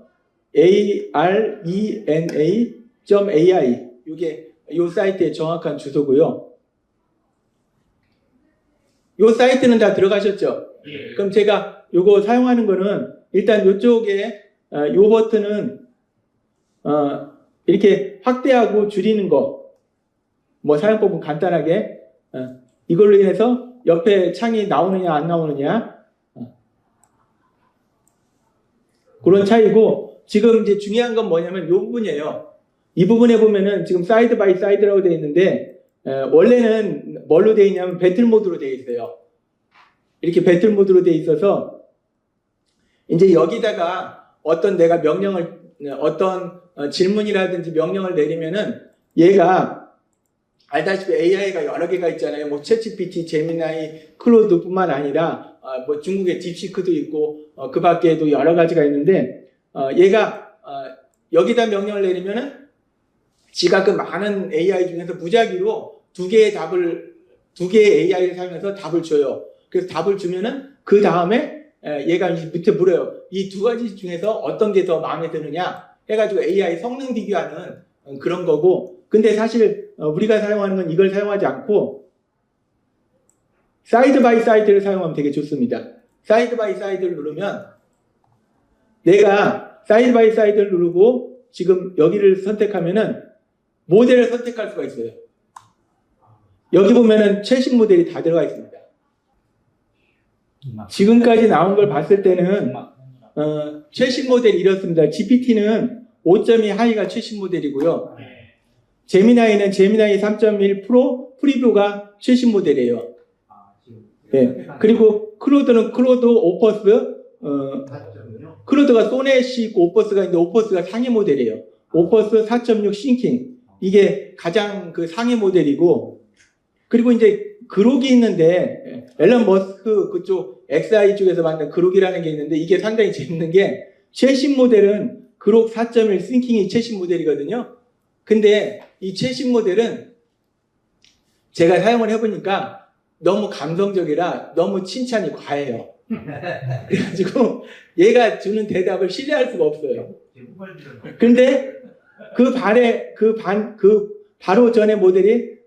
arena.ai 이게 이 사이트의 정확한 주소고요. 이 사이트는 다 들어가셨죠? 예. 그럼 제가 요거 사용하는 거는 일단 요쪽에 요 버튼은 이렇게 확대하고 줄이는 거, 뭐 사용법은 간단하게 이걸로 인해서 옆에 창이 나오느냐 안 나오느냐 그런 차이고, 지금 이제 중요한 건 뭐냐면 요 부분이에요. 이 부분에 보면은 지금 사이드 바이 사이드라고 되어 있는데 원래는 뭘로 되어 있냐면 배틀 모드로 되어 있어요. 이렇게 배틀 모드로 되어 있어서 이제 여기다가 어떤 내가 명령을 어떤 질문이라든지 명령을 내리면은 얘가 알다시피 AI가 여러 개가 있잖아요. 뭐 챗GPT, 제미나이, 클로드뿐만 아니라 뭐 중국의 딥시크도 있고 그 밖에도 여러 가지가 있는데 얘가 여기다 명령을 내리면은 지가 그 많은 AI 중에서 무작위로 두 개의 AI를 사용해서 답을 줘요. 그래서 답을 주면은 그 다음에 얘가 밑에 물어요. 이 두 가지 중에서 어떤 게 더 마음에 드느냐 해가지고 AI 성능 비교하는 그런 거고, 근데 사실 우리가 사용하는 건 이걸 사용하지 않고 사이드 바이 사이드를 사용하면 되게 좋습니다. 사이드 바이 사이드를 누르면 내가 사이드 바이 사이드를 누르고 지금 여기를 선택하면은 모델을 선택할 수가 있어요. 여기 보면은 최신 모델이 다 들어가 있습니다. 지금까지 나온 걸 봤을 때는 최신 모델이 이렇습니다. GPT는 5.2 하이가 최신 모델이고요. 제미나이는 제미나이 3.1 프로 프리뷰가 최신 모델이에요. 네. 그리고 클로드는 클로드 오퍼스, 클로드가 소넷이 있고 오퍼스가 있는데 오퍼스가 상위 모델이에요. 오퍼스 4.6 싱킹. 이게 가장 그 상위 모델이고, 그리고 이제 그록이 있는데 앨런 머스크 그쪽 XI 쪽에서 만든 그록이라는 게 있는데 이게 상당히 재밌는 게 최신 모델은 그록 4.1 싱킹이 최신 모델이거든요. 근데 이 최신 모델은 제가 사용을 해보니까 너무 감성적이라 너무 칭찬이 과해요. 그래가지고 얘가 주는 대답을 신뢰할 수가 없어요. 근데 바로 전에 모델이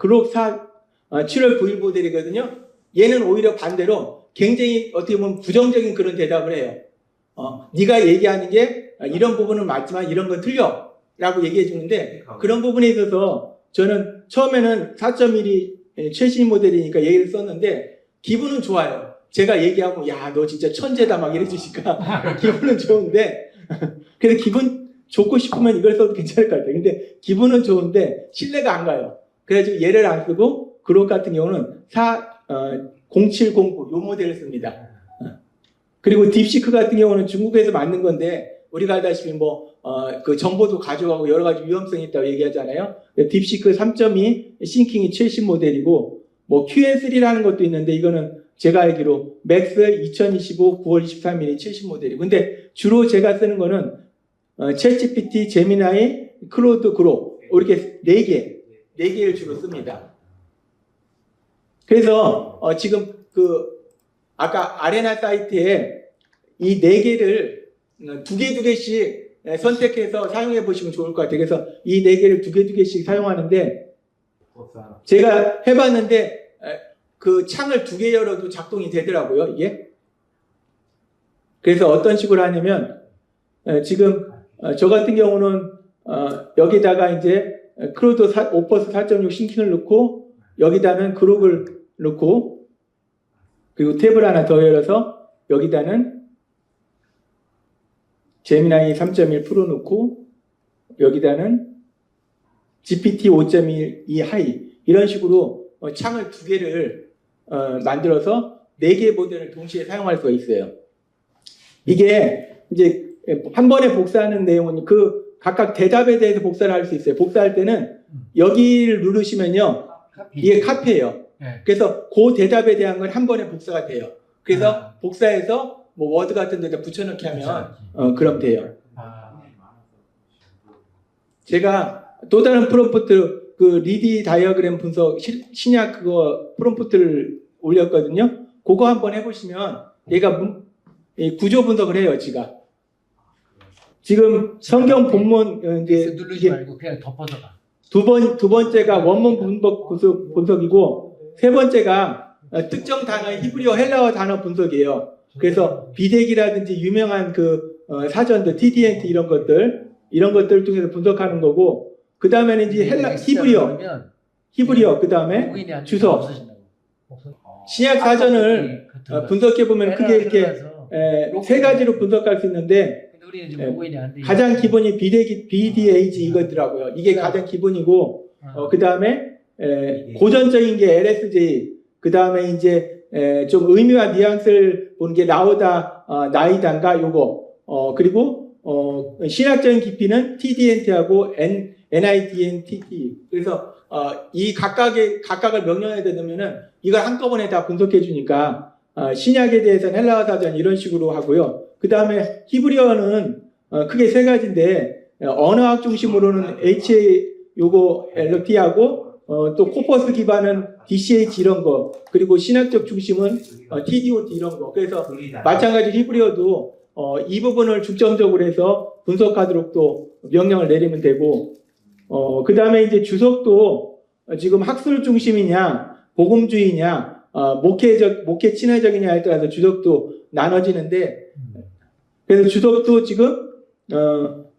그록 7월 9일 모델이거든요. 얘는 오히려 반대로 굉장히 어떻게 보면 부정적인 그런 대답을 해요. 네가 얘기하는 게 이런 부분은 맞지만 이런 건 틀려 라고 얘기해 주는데, 그런 부분에 있어서 저는 처음에는 4.1이 최신 모델이니까 얘기를 썼는데 기분은 좋아요. 제가 얘기하고 야, 너 진짜 천재다 막 이래 주시니까 기분은 좋은데 그래서 기분 좋고 싶으면 이걸 써도 괜찮을 것 같아요. 근데 기분은 좋은데 신뢰가 안 가요. 그래가지고 얘를 안 쓰고 그록 같은 경우는 0709 요 모델을 씁니다. 그리고 딥시크 같은 경우는 중국에서 만든 건데 우리가 알다시피 그 정보도 가져가고 여러 가지 위험성이 있다고 얘기하잖아요. 딥시크 3.2 싱킹이 최신 모델이고, 뭐 QN3라는 것도 있는데 이거는 제가 알기로 맥스 2025 9월 23일이 최신 모델이고, 근데 주로 제가 쓰는 거는 챗GPT, 제미나이, 클로드, 그록 이렇게 4개를 주로 씁니다. 그래서 지금 아까 아레나 사이트에 이 4개를 두 개씩 선택해서 사용해 보시면 좋을 것 같아요. 그래서 이 4개를 두 개씩 사용하는데 제가 해봤는데 그 창을 2개 열어도 작동이 되더라고요, 이게. 그래서 어떤 식으로 하냐면 지금 저 같은 경우는 여기다가 이제 클로드 오퍼스 4.6 싱킹을 넣고 여기다는 그록을 넣고 그리고 탭을 하나 더 열어서 여기다는 제미나이 3.1 프로 넣고 여기다는 GPT 5.2 하이 이런 식으로 창을 2개를 만들어서 4개의 모델을 동시에 사용할 수가 있어요. 이게 이제 한 번에 복사하는 내용은 그 각각 대답에 대해서 복사를 할 수 있어요. 복사할 때는 여기를 누르시면요, 이게 카피예요. 그래서 그 대답에 대한 건 한 번에 복사가 돼요. 그래서 복사해서 뭐 워드 같은 데다 붙여넣기 하면 그럼 돼요. 제가 또 다른 프롬프트 그 리디 다이어그램 분석 신약 그거 프롬프트를 올렸거든요. 그거 한번 해보시면 얘가 구조 분석을 해요. 지가 지금 성경 본문 이제 누르지 말고 그냥 덮어서 가. 두 번째가 원문 분석이고 세 번째가 특정 단어 히브리어 헬라어 단어 분석이에요. 그래서 비대기라든지 유명한 그 사전들 TDNT 이런 것들 중에서 분석하는 거고, 그 다음에는 이제 히브리어 그 다음에 주석. 신약 사전을 분석해 보면 크게 이렇게 세 가지로 분석할 수 있는데 우리는 지금 예, 로그인이 안 돼. 가장 기본이 BDH 이거더라고요. 이게 가장 기본이고, 그 다음에 고전적인 게 LSJ, 그 다음에 이제 좀 의미와 뉘앙스를 보는 게 라우다 나이단가 요거, 그리고 신학적인 깊이는 TDNT하고 NIDNTT. 그래서 이 각각을 명령에다 넣으면은 이걸 한꺼번에 다 분석해 주니까 신약에 대해서는 헬라어 사전 이런 식으로 하고요. 그 다음에 히브리어는 크게 세 가지인데 언어학 중심으로는 HA 요거 LP하고 또 코퍼스 기반은 DCH 이런 거, 그리고 신학적 중심은 TDOT 이런 거. 그래서 마찬가지 히브리어도 이 부분을 중점적으로 해서 분석하도록 또 명령을 내리면 되고, 그 다음에 이제 주석도 지금 학술 중심이냐, 복음주의냐, 목회 친화적이냐에 따라서 주석도 나눠지는데, 그래서 주석도 지금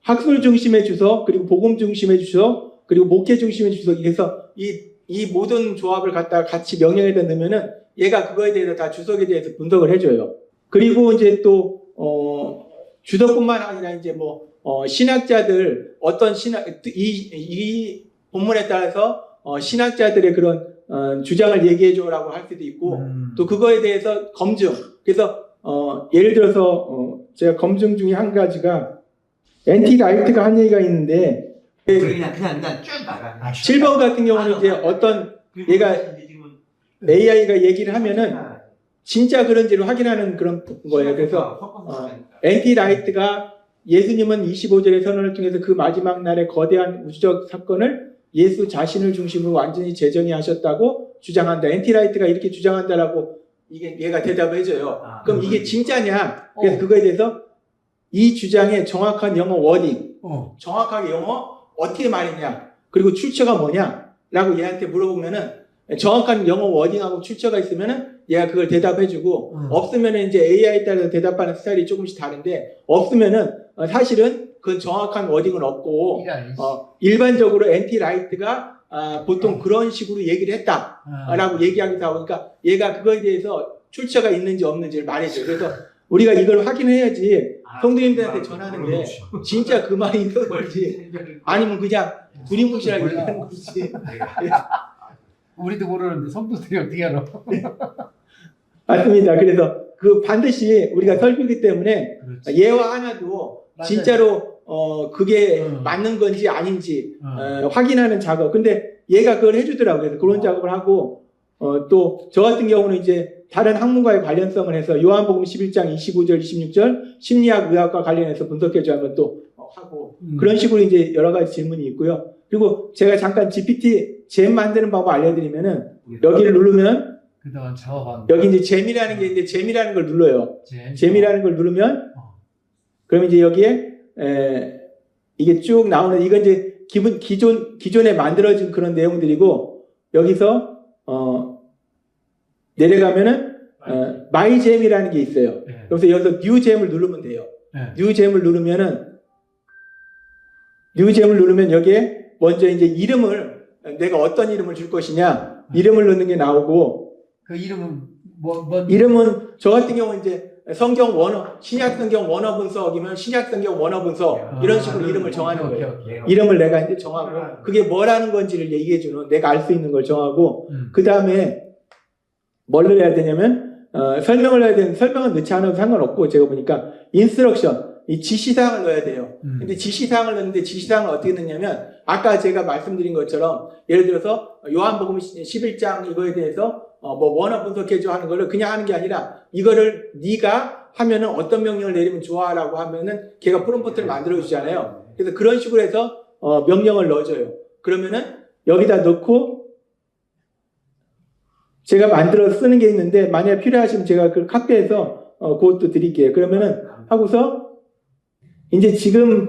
학술 중심의 주석, 그리고 복음 중심의 주석, 그리고 목회 중심의 주석, 그래서 이 모든 조합을 갖다가 같이 명령에다 넣으면은 얘가 그거에 대해서 다 주석에 대해서 분석을 해줘요. 그리고 이제 또 주석뿐만 아니라 이제 신학자들 어떤 이 본문에 따라서 신학자들의 그런 주장을 얘기해줘라고 할 수도 있고, 또 그거에 대해서 검증. 그래서 예를 들어서 제가 검증 중에 한 가지가 엔티라이트가 한 얘기가 있는데, 그냥 쭉 나가. 7번 같은 경우는 이제 어떤 얘가 AI가 얘기를 하면은 진짜 그런지를 확인하는 그런 거예요. 그래서 엔티라이트가 예수님은 25절의 선언을 통해서 그 마지막 날의 거대한 우주적 사건을 예수 자신을 중심으로 완전히 재정의하셨다고 주장한다. 엔티라이트가 이렇게 주장한다라고 얘가 대답을 해줘요. 그럼 이게 진짜냐? 그래서 그거에 대해서 이 주장의 정확한 영어 워딩, 정확하게 영어 어떻게 말했냐, 그리고 출처가 뭐냐 라고 얘한테 물어보면은 정확한 영어 워딩하고 출처가 있으면은 얘가 그걸 대답해주고, 없으면은 이제 AI에 따라서 대답하는 스타일이 조금씩 다른데, 없으면은 사실은 그건 정확한 워딩은 없고 일반적으로 엔티라이트가 보통 그런 식으로 얘기를 했다라고 얘기하기도 하고, 그러니까 얘가 그거에 대해서 출처가 있는지 없는지를 말해줘요. 그래서 우리가 이걸 확인해야지 성도님들한테 전하는 게 진짜 그 말이 있는 걸지 아니면 그냥 두리뭉실하게 얘기하는 거지. 우리도 모르는데 성도들이 어떻게 알아? 맞습니다. 그래서 그 반드시 우리가 설교기 때문에 그렇지. 예화 하나도 맞아요. 진짜로 그게 맞는 건지 아닌지 확인하는 작업. 근데 얘가 그걸 해주더라고요. 그래서 그런 작업을 하고, 또 저 같은 경우는 이제 다른 학문과의 관련성을 해서 요한복음 11장 25절 26절 심리학 의학과 관련해서 분석해줘 하면 또 하고, 그런 식으로 이제 여러 가지 질문이 있고요. 그리고 제가 잠깐 GPT 잼 만드는 방법 알려드리면은, 여기를 누르면 그동안 작업한 여기 이제 잼이라는 게 있는데, 잼이라는 걸 눌러요. 잼이라는 걸 누르면 그럼 이제 여기에 이게 쭉 나오는, 이건 이제 기존에 만들어진 그런 내용들이고, 여기서 내려가면은 마이잼이라는 게 있어요. 그래서 여기서 뉴잼을 누르면 돼요. 뉴잼을 누르면 여기에 먼저 이제 이름을, 내가 어떤 이름을 줄 것이냐, 이름을 넣는 게 나오고, 그 이름은 이름은 저 같은 경우는 이제 성경 원어, 신약 성경 원어 분석이면 신약 성경 원어 분석, 이런 식으로 이름을 정하는 거예요. 이름을 내가 이제 정하고, 그게 뭐라는 건지를 얘기해주는, 내가 알 수 있는 걸 정하고, 그 다음에 뭘 해야 되냐면, 설명을 해야 되는, 설명은 넣지 않아도 상관없고, 제가 보니까 인스트럭션, 이 지시사항을 넣어야 돼요. 근데 지시사항을 넣는데, 지시사항을 어떻게 넣냐면, 아까 제가 말씀드린 것처럼 예를 들어서 요한복음 11장 이거에 대해서 원어 분석해줘 하는 거를 그냥 하는 게 아니라, 이거를 네가 하면은 어떤 명령을 내리면 좋아라고 하면은 걔가 프롬프트를 만들어 주잖아요. 그래서 그런 식으로 해서 명령을 넣어줘요. 그러면은 여기다 넣고, 제가 만들어 쓰는 게 있는데, 만약에 필요하시면 제가 그걸 카피해서 그것도 드릴게요. 그러면은 하고서 이제 지금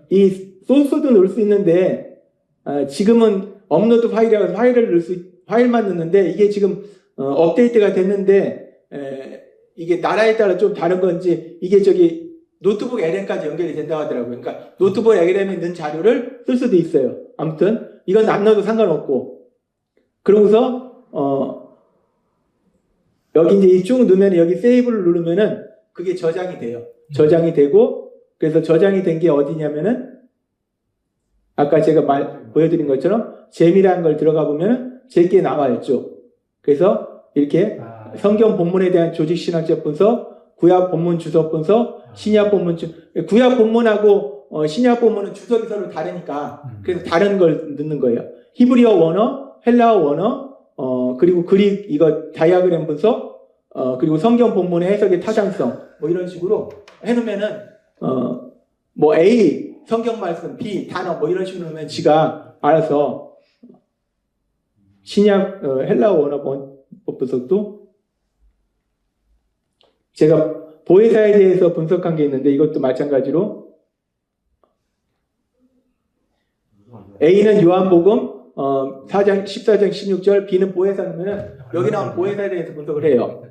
이 소스도 넣을 수 있는데, 지금은 업로드 파일이라고 파일만 넣는데, 이게 지금 업데이트가 됐는데, 이게 나라에 따라 좀 다른 건지, 이게 저기 노트북 LM까지 연결이 된다고 하더라고요. 그러니까 노트북 LM에 넣은 자료를 쓸 수도 있어요. 아무튼 이건 안 넣어도 상관없고, 그러고서 여기 이제 쭉 넣으면, 여기 세이브를 누르면은 그게 저장이 돼요. 저장이 되고, 그래서 저장이 된 게 어디냐면은 아까 제가 보여드린 것처럼 잼이라는 걸 들어가 보면 제게 나와 있죠. 그래서 이렇게 성경 본문에 대한 조직신학적 분석, 구약 본문 주석 분석, 신약 본문 구약 본문하고 신약 본문은 주석이 서로 다르니까 그래서 다른 걸 넣는 거예요. 히브리어 원어, 헬라어 원어, 그리고 그릭 이거 다이아그램 분석, 그리고 성경 본문의 해석의 타당성 뭐 이런 식으로 해놓으면은 뭐 A 성경 말씀, B 단어 뭐 이런 식으로 하면 지가 알아서 신약 헬라어 원어 번역 분석도 제가 보혜사에 대해서 분석한 게 있는데 이것도 마찬가지로 A는 요한복음 4장 14장 16절, B는 보혜사면 여기 나온 보혜사에 대해서 분석을 해요.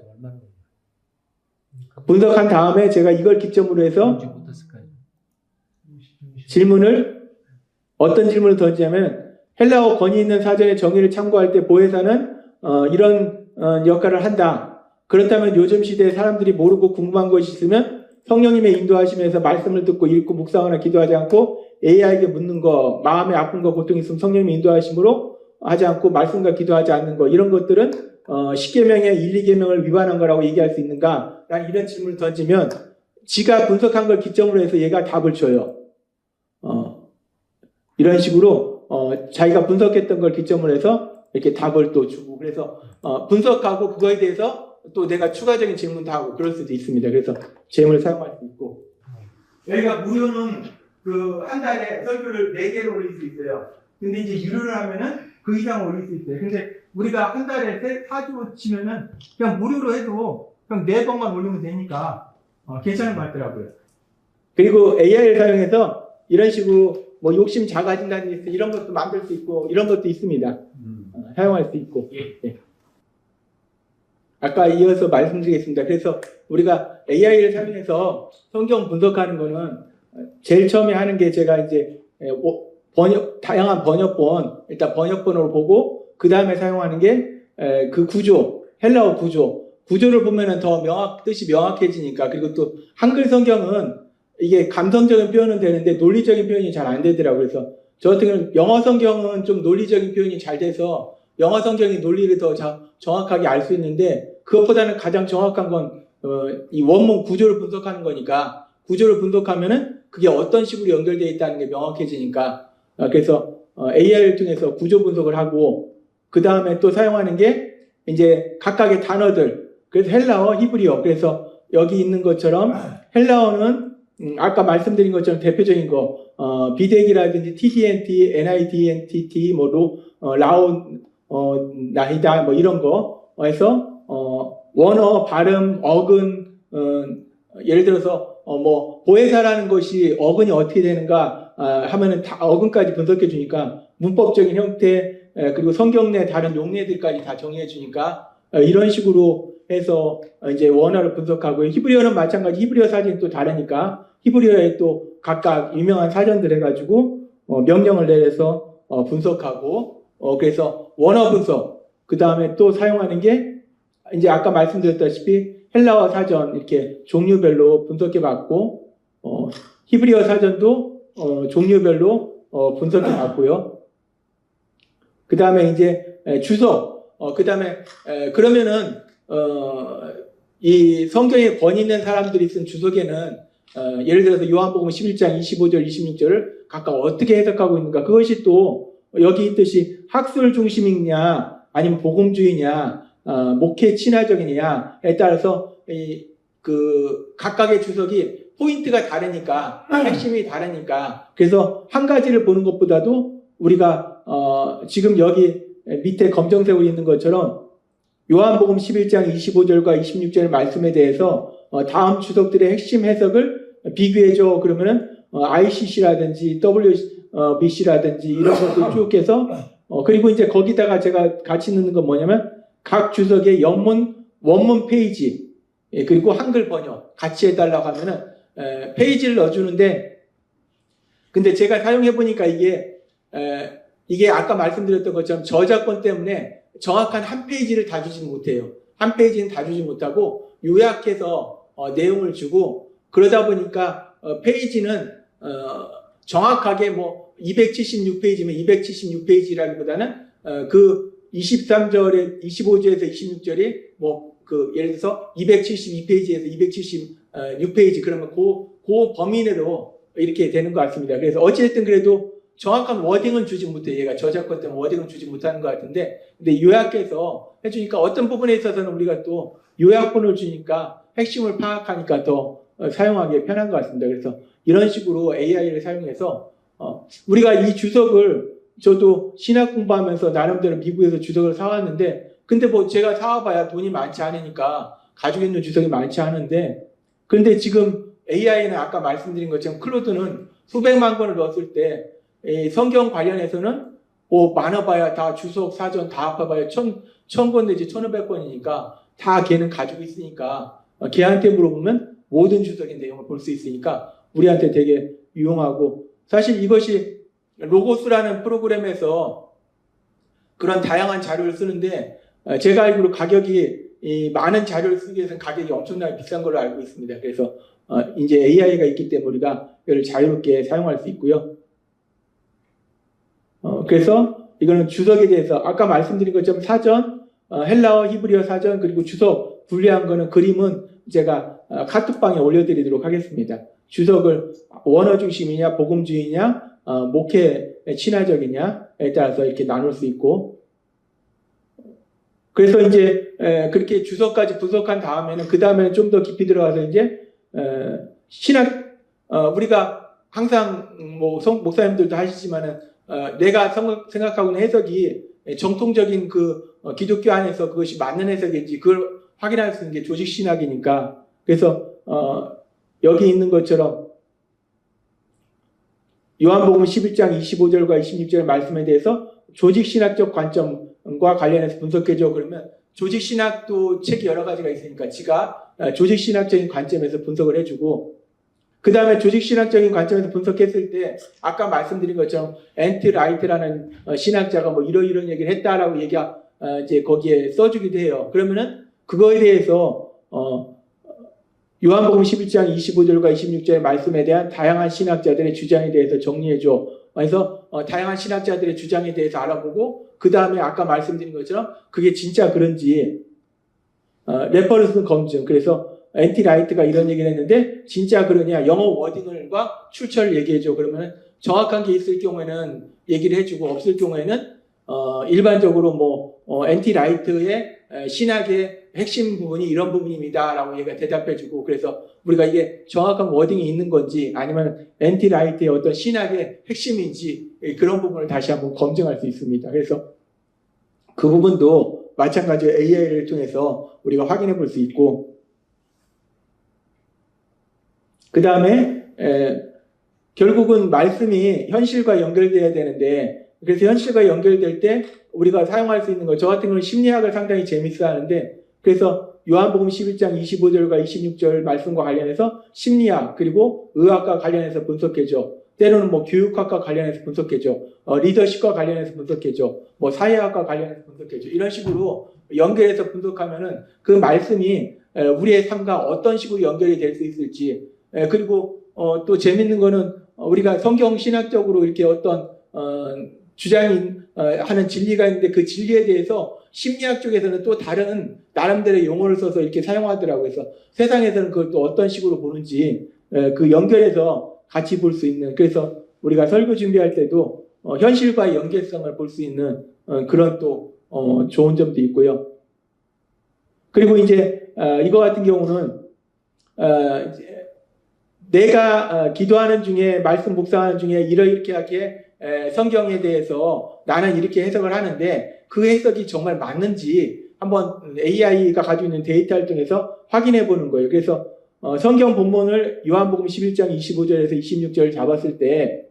분석한 다음에 제가 이걸 기점으로 해서 어떤 질문을 던지냐면 헬라어 권위 있는 사전의 정의를 참고할 때 보혜사는 이런 역할을 한다. 그렇다면 요즘 시대에 사람들이 모르고 궁금한 것이 있으면 성령님의 인도하심에서 말씀을 듣고 읽고 묵상하거나 기도하지 않고 AI에게 묻는 거, 마음에 아픔과 고통이 있으면 성령님의 인도하심으로 하지 않고 말씀과 기도하지 않는 거, 이런 것들은 10계명의 1, 2계명을 위반한 거라고 얘기할 수 있는가? 라는 이런 질문을 던지면 지가 분석한 걸 기점으로 해서 얘가 답을 줘요. 이런 식으로 자기가 분석했던 걸 기점으로 해서 이렇게 답을 또 주고, 그래서 분석하고 그거에 대해서 또 내가 추가적인 질문도 하고 그럴 수도 있습니다. 그래서 잼을 사용할 수 있고, 여기가 무료는 그 한 달에 설교를 4개로 올릴 수 있어요. 근데 이제 유료를 하면은 그 이상 올릴 수 있어요. 근데 우리가 한 달에 4주 치면은 그냥 무료로 해도 그냥 4번만 올리면 되니까 괜찮은 것 같더라고요. 그리고 AI를 사용해서 이런 식으로 뭐 욕심 작아진다는 이런 것도 만들 수 있고 이런 것도 있습니다. 사용할 수 있고. 예. 아까 이어서 말씀드리겠습니다. 그래서 우리가 AI를 사용해서 성경 분석하는 거는 제일 처음에 하는 게 제가 이제 다양한 번역본, 일단 번역본으로 보고 그 다음에 사용하는 게 그 구조, 헬라어 구조를 보면은 더 뜻이 명확해지니까. 그리고 또 한글 성경은 이게 감성적인 표현은 되는데 논리적인 표현이 잘 안 되더라고요. 그래서 저 같은 경우는 영어 성경은 좀 논리적인 표현이 잘 돼서 영어 성경의 논리를 더 정확하게 알 수 있는데, 그것보다는 가장 정확한 건 이 원문 구조를 분석하는 거니까, 구조를 분석하면은 그게 어떤 식으로 연결되어 있다는 게 명확해지니까, 그래서 AI를 통해서 구조 분석을 하고, 그 다음에 또 사용하는 게 이제 각각의 단어들, 그래서 헬라어, 히브리어, 그래서 여기 있는 것처럼 헬라어는 아까 말씀드린 것처럼 대표적인 거, 비덱이라든지 TDNT, NIDNTT, 나히다, 뭐 이런 거에서, 원어, 발음, 어근, 예를 들어서, 보혜사라는 것이 어근이 어떻게 되는가, 하면은 다 어근까지 분석해 주니까, 문법적인 형태, 그리고 성경 내 다른 용례들까지 다 정리해 주니까, 이런 식으로 해서 이제 원어를 분석하고, 히브리어는 마찬가지, 히브리어 사진이 또 다르니까, 히브리어에 또 각각 유명한 사전들 해가지고, 명령을 내려서 분석하고, 그래서 원어 분석, 그 다음에 또 사용하는 게, 이제 아까 말씀드렸다시피 헬라어 사전 이렇게 종류별로 분석해 봤고, 히브리어 사전도 종류별로 분석해 봤고요. 그 다음에 이제 주석, 그 다음에 그러면은 이 성경에 권위 있는 사람들이 쓴 주석에는 예를 들어서 요한복음 11장 25절 26절을 각각 어떻게 해석하고 있는가, 그것이 또 여기 있듯이 학술 중심이냐 아니면 복음주의냐, 목회 친화적이냐에 따라서 그 각각의 주석이 포인트가 다르니까, 핵심이 다르니까, 그래서 한 가지를 보는 것보다도 우리가 지금 여기 밑에 검정색으로 있는 것처럼 요한복음 11장 25절과 26절 말씀에 대해서 다음 주석들의 핵심 해석을 비교해줘 그러면은 ICC라든지 WBC라든지 이런 것들 쭉 해서, 그리고 이제 거기다가 제가 같이 넣는 건 뭐냐면 각 주석의 원문 페이지, 그리고 한글 번역 같이 해달라고 하면은 페이지를 넣어주는데, 근데 제가 사용해보니까 이게 아까 말씀드렸던 것처럼 저작권 때문에 정확한 한 페이지를 다 주지는 못해요. 한 페이지는 다 주지 못하고 요약해서 내용을 주고, 그러다 보니까 페이지는 정확하게 뭐 276페이지면 276페이지라기보다는 그 23절에 25절에서 26절이 뭐 그 예를 들어서 272페이지에서 276페이지 그러면 그 범위 내로 이렇게 되는 것 같습니다. 그래서 어찌됐든 그래도 정확한 워딩은 주지 못해. 얘가 저작권 때문에 워딩은 주지 못하는 것 같은데, 근데 요약해서 해주니까 어떤 부분에 있어서는 우리가 또 요약본을 주니까 핵심을 파악하니까 더 사용하기 편한 것 같습니다. 그래서 이런 식으로 AI를 사용해서 우리가 이 주석을 저도 신학 공부하면서 나름대로 미국에서 주석을 사왔는데, 근데 뭐 제가 사와봐야 돈이 많지 않으니까 가지고 있는 주석이 많지 않은데, 그런데 지금 AI는 아까 말씀드린 것처럼 클로드는 수백만 권을 넣었을 때 성경 관련해서는 뭐 많아봐야 다 주석 사전 다 합해봐야 1000권 내지 1500권이니까 다 걔는 가지고 있으니까 걔한테 물어보면 모든 주석의 내용을 볼 수 있으니까 우리한테 되게 유용하고, 사실 이것이 로고스라는 프로그램에서 그런 다양한 자료를 쓰는데 제가 알기로 가격이 이 많은 자료를 쓰기 위해서는 가격이 엄청나게 비싼 걸로 알고 있습니다. 그래서 이제 AI가 있기 때문에 우리가 이걸 자유롭게 사용할 수 있고요. 그래서 이거는 주석에 대해서 아까 말씀드린 것처럼 사전, 헬라어, 히브리어 사전, 그리고 주석 분류한 거는 그림은 제가 카톡방에 올려드리도록 하겠습니다. 주석을 원어 중심이냐, 복음주의냐, 목회 친화적이냐에 따라서 이렇게 나눌 수 있고, 그래서 이제 그렇게 주석까지 분석한 다음에는 그 다음에는 좀 더 깊이 들어가서 이제 신학 우리가 항상 뭐 목사님들도 하시지만은 내가 생각하고 있는 해석이 정통적인 그 기독교 안에서 그것이 맞는 해석인지 그걸 확인할 수 있는 게 조직 신학이니까, 그래서 여기 있는 것처럼 요한복음 11장 25절과 26절 말씀에 대해서 조직 신학적 관점과 관련해서 분석해줘. 그러면 조직 신학도 책이 여러 가지가 있으니까 지가 조직 신학적인 관점에서 분석을 해주고, 그 다음에 조직 신학적인 관점에서 분석했을 때 아까 말씀드린 것처럼 앤트 라이트라는 신학자가 뭐 이런 얘기를 했다라고 얘기가 이제 거기에 써주기도 해요. 그러면은 그거에 대해서 요한복음 11장 25절과 26절의 말씀에 대한 다양한 신학자들의 주장에 대해서 정리해줘. 그래서 다양한 신학자들의 주장에 대해서 알아보고, 그 다음에 아까 말씀드린 것처럼 그게 진짜 그런지 레퍼런스 검증. 그래서 앤티 라이트가 이런 얘기를 했는데 진짜 그러냐, 영어 워딩을과 출처를 얘기해줘. 그러면 정확한 게 있을 경우에는 얘기를 해주고, 없을 경우에는 일반적으로 뭐 앤티 라이트의 신학의 핵심 부분이 이런 부분입니다 라고 얘가 대답해주고, 그래서 우리가 이게 정확한 워딩이 있는 건지 아니면 앤티 라이트의 어떤 신학의 핵심인지 그런 부분을 다시 한번 검증할 수 있습니다. 그래서 그 부분도 마찬가지로 AI를 통해서 우리가 확인해 볼 수 있고, 그 다음에 결국은 말씀이 현실과 연결돼야 되는데, 그래서 현실과 연결될 때 우리가 사용할 수 있는 거, 저 같은 경우는 심리학을 상당히 재밌어 하는데, 그래서 요한복음 11장 25절과 26절 말씀과 관련해서 심리학 그리고 의학과 관련해서 분석해줘. 때로는 뭐 교육학과 관련해서 분석해줘. 리더십과 관련해서 분석해줘. 뭐 사회학과 관련해서 분석해줘. 이런 식으로 연결해서 분석하면은 그 말씀이 우리의 삶과 어떤 식으로 연결이 될 수 있을지, 그리고 또 재밌는 거는 우리가 성경 신학적으로 이렇게 어떤 주장이 하는 진리가 있는데 그 진리에 대해서 심리학 쪽에서는 또 다른 나름대로의 용어를 써서 이렇게 사용하더라고요. 그래서 세상에서는 그걸 또 어떤 식으로 보는지 그 연결해서 같이 볼 수 있는, 그래서 우리가 설교 준비할 때도 현실과의 연계성을 볼 수 있는 그런 또 좋은 점도 있고요. 그리고 이제 이거 같은 경우는 내가 기도하는 중에 말씀 묵상하는 중에 이렇게 성경에 대해서 나는 이렇게 해석을 하는데 그 해석이 정말 맞는지 한번 AI가 가지고 있는 데이터를 통해서 확인해 보는 거예요. 그래서 성경 본문을 요한복음 11장 25절에서 26절을 잡았을 때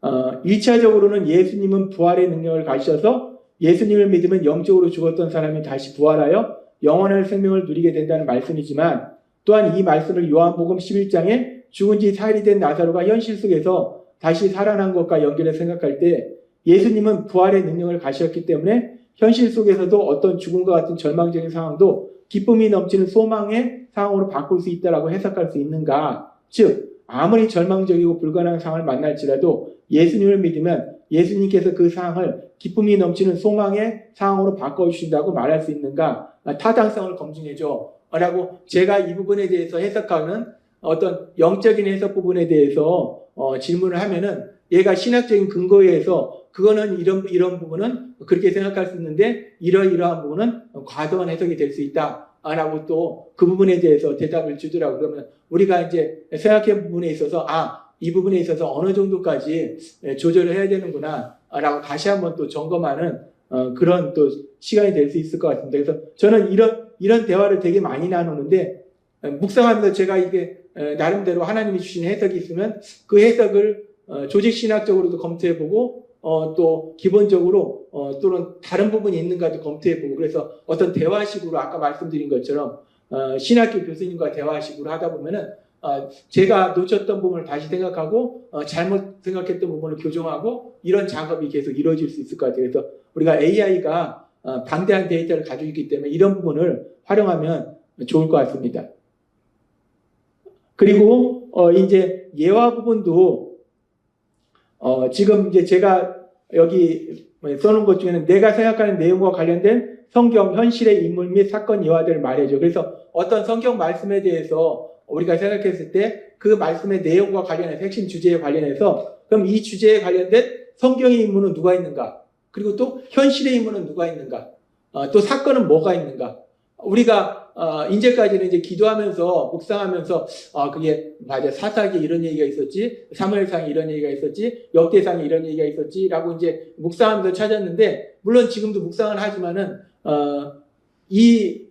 1차적으로는 예수님은 부활의 능력을 가지셔서 예수님을 믿으면 영적으로 죽었던 사람이 다시 부활하여 영원한 생명을 누리게 된다는 말씀이지만, 또한 이 말씀을 요한복음 11장에 죽은 지 사흘이 된 나사로가 현실 속에서 다시 살아난 것과 연결해 생각할 때 예수님은 부활의 능력을 가지셨기 때문에 현실 속에서도 어떤 죽음과 같은 절망적인 상황도 기쁨이 넘치는 소망의 상황으로 바꿀 수 있다라고 해석할 수 있는가? 즉 아무리 절망적이고 불가능한 상황을 만날지라도 예수님을 믿으면 예수님께서 그 상황을 기쁨이 넘치는 소망의 상황으로 바꿔주신다고 말할 수 있는가? 타당성을 검증해줘 라고 제가 이 부분에 대해서 해석하는 어떤 영적인 해석 부분에 대해서 질문을 하면은 얘가 신학적인 근거에 의해서 그거는 이런 부분은 그렇게 생각할 수 있는데 이러한 부분은 과도한 해석이 될 수 있다 라고 또 그 부분에 대해서 대답을 주더라고요. 그러면 우리가 이제 생각한 부분에 있어서 이 부분에 있어서 어느 정도까지 조절을 해야 되는구나 라고 다시 한번 또 점검하는 그런 또 시간이 될 수 있을 것 같습니다. 그래서 저는 이런 대화를 되게 많이 나누는데 묵상하면서 제가 이게 나름대로 하나님이 주신 해석이 있으면 그 해석을 조직신학적으로도 검토해보고 또 기본적으로 또는 다른 부분이 있는가도 검토해보고 그래서 어떤 대화식으로 아까 말씀드린 것처럼 신학교 교수님과 대화식으로 하다 보면은 제가 놓쳤던 부분을 다시 생각하고 잘못 생각했던 부분을 교정하고 이런 작업이 계속 이루어질 수 있을 것 같아요. 그래서 우리가 AI가 방대한 데이터를 가지고 있기 때문에 이런 부분을 활용하면 좋을 것 같습니다. 그리고 이제 예화 부분도 지금 이제 제가 여기 써놓은 것 중에는 내가 생각하는 내용과 관련된 성경 현실의 인물 및 사건 예화들을 말해줘. 그래서 어떤 성경 말씀에 대해서 우리가 생각했을 때 그 말씀의 내용과 관련해서 핵심 주제에 관련해서 그럼 이 주제에 관련된 성경의 인물은 누가 있는가? 그리고 또 현실의 인물은 누가 있는가? 또 사건은 뭐가 있는가? 우리가 이제까지는 이제 기도하면서 묵상하면서 그게 맞아 사사기에 이런 얘기가 있었지, 사무엘상에 이런 얘기가 있었지, 역대상에 이런 얘기가 있었지라고 이제 묵상하면서 찾았는데 물론 지금도 묵상을 하지만은 이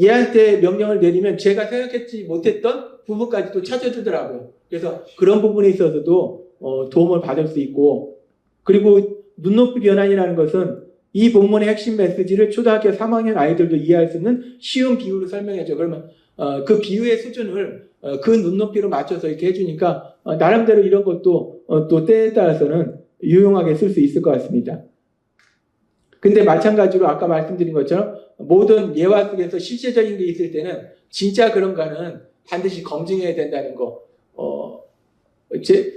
얘한테 명령을 내리면 제가 생각했지 못했던 부분까지 또 찾아주더라고요. 그래서 그런 부분에 있어서도 도움을 받을 수 있고 그리고 눈높이 변환이라는 것은 이 본문의 핵심 메시지를 초등학교 3학년 아이들도 이해할 수 있는 쉬운 비유로 설명해줘. 그러면 그 비유의 수준을 그 눈높이로 맞춰서 이렇게 해주니까 나름대로 이런 것도 또 때에 따라서는 유용하게 쓸 수 있을 것 같습니다. 근데 마찬가지로 아까 말씀드린 것처럼 모든 예화 속에서 실제적인 게 있을 때는 진짜 그런가는 반드시 검증해야 된다는 거.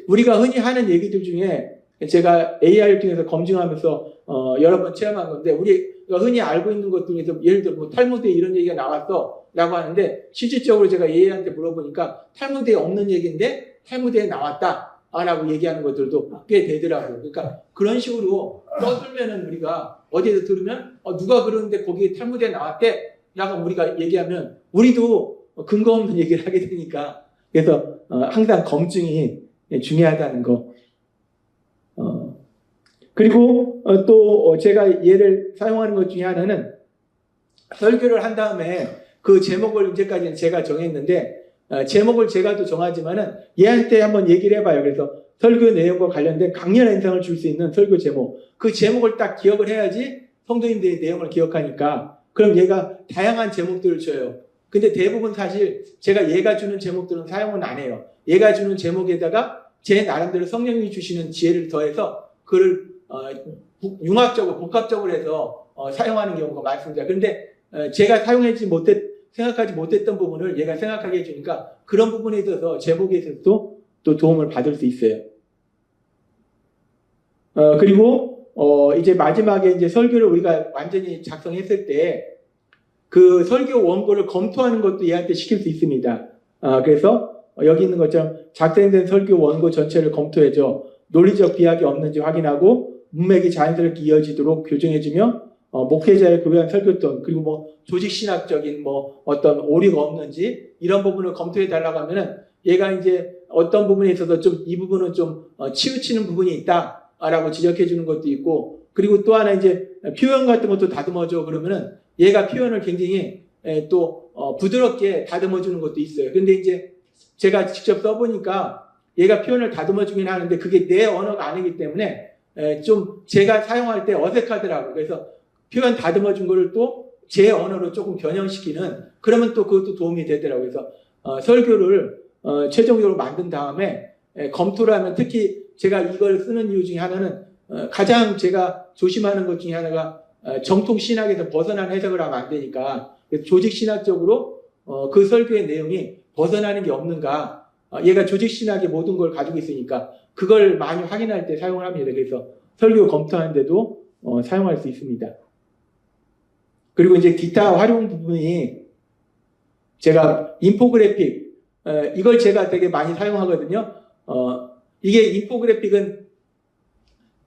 우리가 흔히 하는 얘기들 중에 제가 AI를 통해서 검증하면서 여러 번 체험한 건데 우리가 흔히 알고 있는 것 중에서 예를 들어 뭐 탈무드에 이런 얘기가 나왔어 라고 하는데 실질적으로 제가 AI한테 물어보니까 탈무드에 없는 얘기인데 탈무드에 나왔다 라고 얘기하는 것들도 꽤 되더라고요. 그러니까 그런 식으로 떠들면은 우리가 어디에서 들으면 누가 그러는데 거기에 탈무드에 나왔대 라고 우리가 얘기하면 우리도 근거 없는 얘기를 하게 되니까 그래서 항상 검증이 중요하다는 거. 그리고 또 제가 얘를 사용하는 것 중에 하나는 설교를 한 다음에 그 제목을 이제까지는 제가 정했는데 제목을 제가 또 정하지만은 얘한테 한번 얘기를 해봐요. 그래서 설교 내용과 관련된 강렬한 인상을 줄 수 있는 설교 제목. 그 제목을 딱 기억을 해야지 성도님들의 내용을 기억하니까 그럼 얘가 다양한 제목들을 줘요. 근데 대부분 사실 제가 얘가 주는 제목들은 사용은 안 해요. 얘가 주는 제목에다가 제 나름대로 성령님이 주시는 지혜를 더해서 그를 융합적으로 복합적으로 해서 사용하는 경우가 많습니다. 그런데 제가 생각하지 못했던 부분을 얘가 생각하게 해주니까 그런 부분에 있어서 제목에 있어서도 또 도움을 받을 수 있어요. 그리고 이제 마지막에 이제 설교를 우리가 완전히 작성했을 때 그 설교 원고를 검토하는 것도 얘한테 시킬 수 있습니다. 그래서 여기 있는 것처럼 작성된 설교 원고 전체를 검토해줘. 논리적 비약이 없는지 확인하고 문맥이 자연스럽게 이어지도록 교정해주며 목회자의 교회한 설교톤 그리고 뭐 조직신학적인 뭐 어떤 오류가 없는지 이런 부분을 검토해 달라고 하면은 얘가 이제 어떤 부분에 있어서 좀 이 부분은 좀 치우치는 부분이 있다라고 지적해 주는 것도 있고 그리고 또 하나 이제 표현 같은 것도 다듬어줘 그러면은 얘가 표현을 굉장히 또 부드럽게 다듬어 주는 것도 있어요. 근데 이제 제가 직접 써보니까 얘가 표현을 다듬어 주긴 하는데 그게 내 언어가 아니기 때문에 좀 제가 사용할 때 어색하더라고요. 그래서 표현 다듬어 준 거를 또 제 언어로 조금 변형시키는 그러면 또 그것도 도움이 되더라고요. 그래서 설교를 최종적으로 만든 다음에 검토를 하면 특히 제가 이걸 쓰는 이유 중에 하나는 가장 제가 조심하는 것 중에 하나가 정통 신학에서 벗어난 해석을 하면 안 되니까 조직 신학적으로 그 설교의 내용이 벗어나는 게 없는가 얘가 조직신학의 모든 걸 가지고 있으니까 그걸 많이 확인할 때 사용을 합니다. 그래서 설교 검토하는데도 사용할 수 있습니다. 그리고 이제 기타 활용 부분이 제가 인포그래픽 이걸 제가 되게 많이 사용하거든요. 이게 인포그래픽은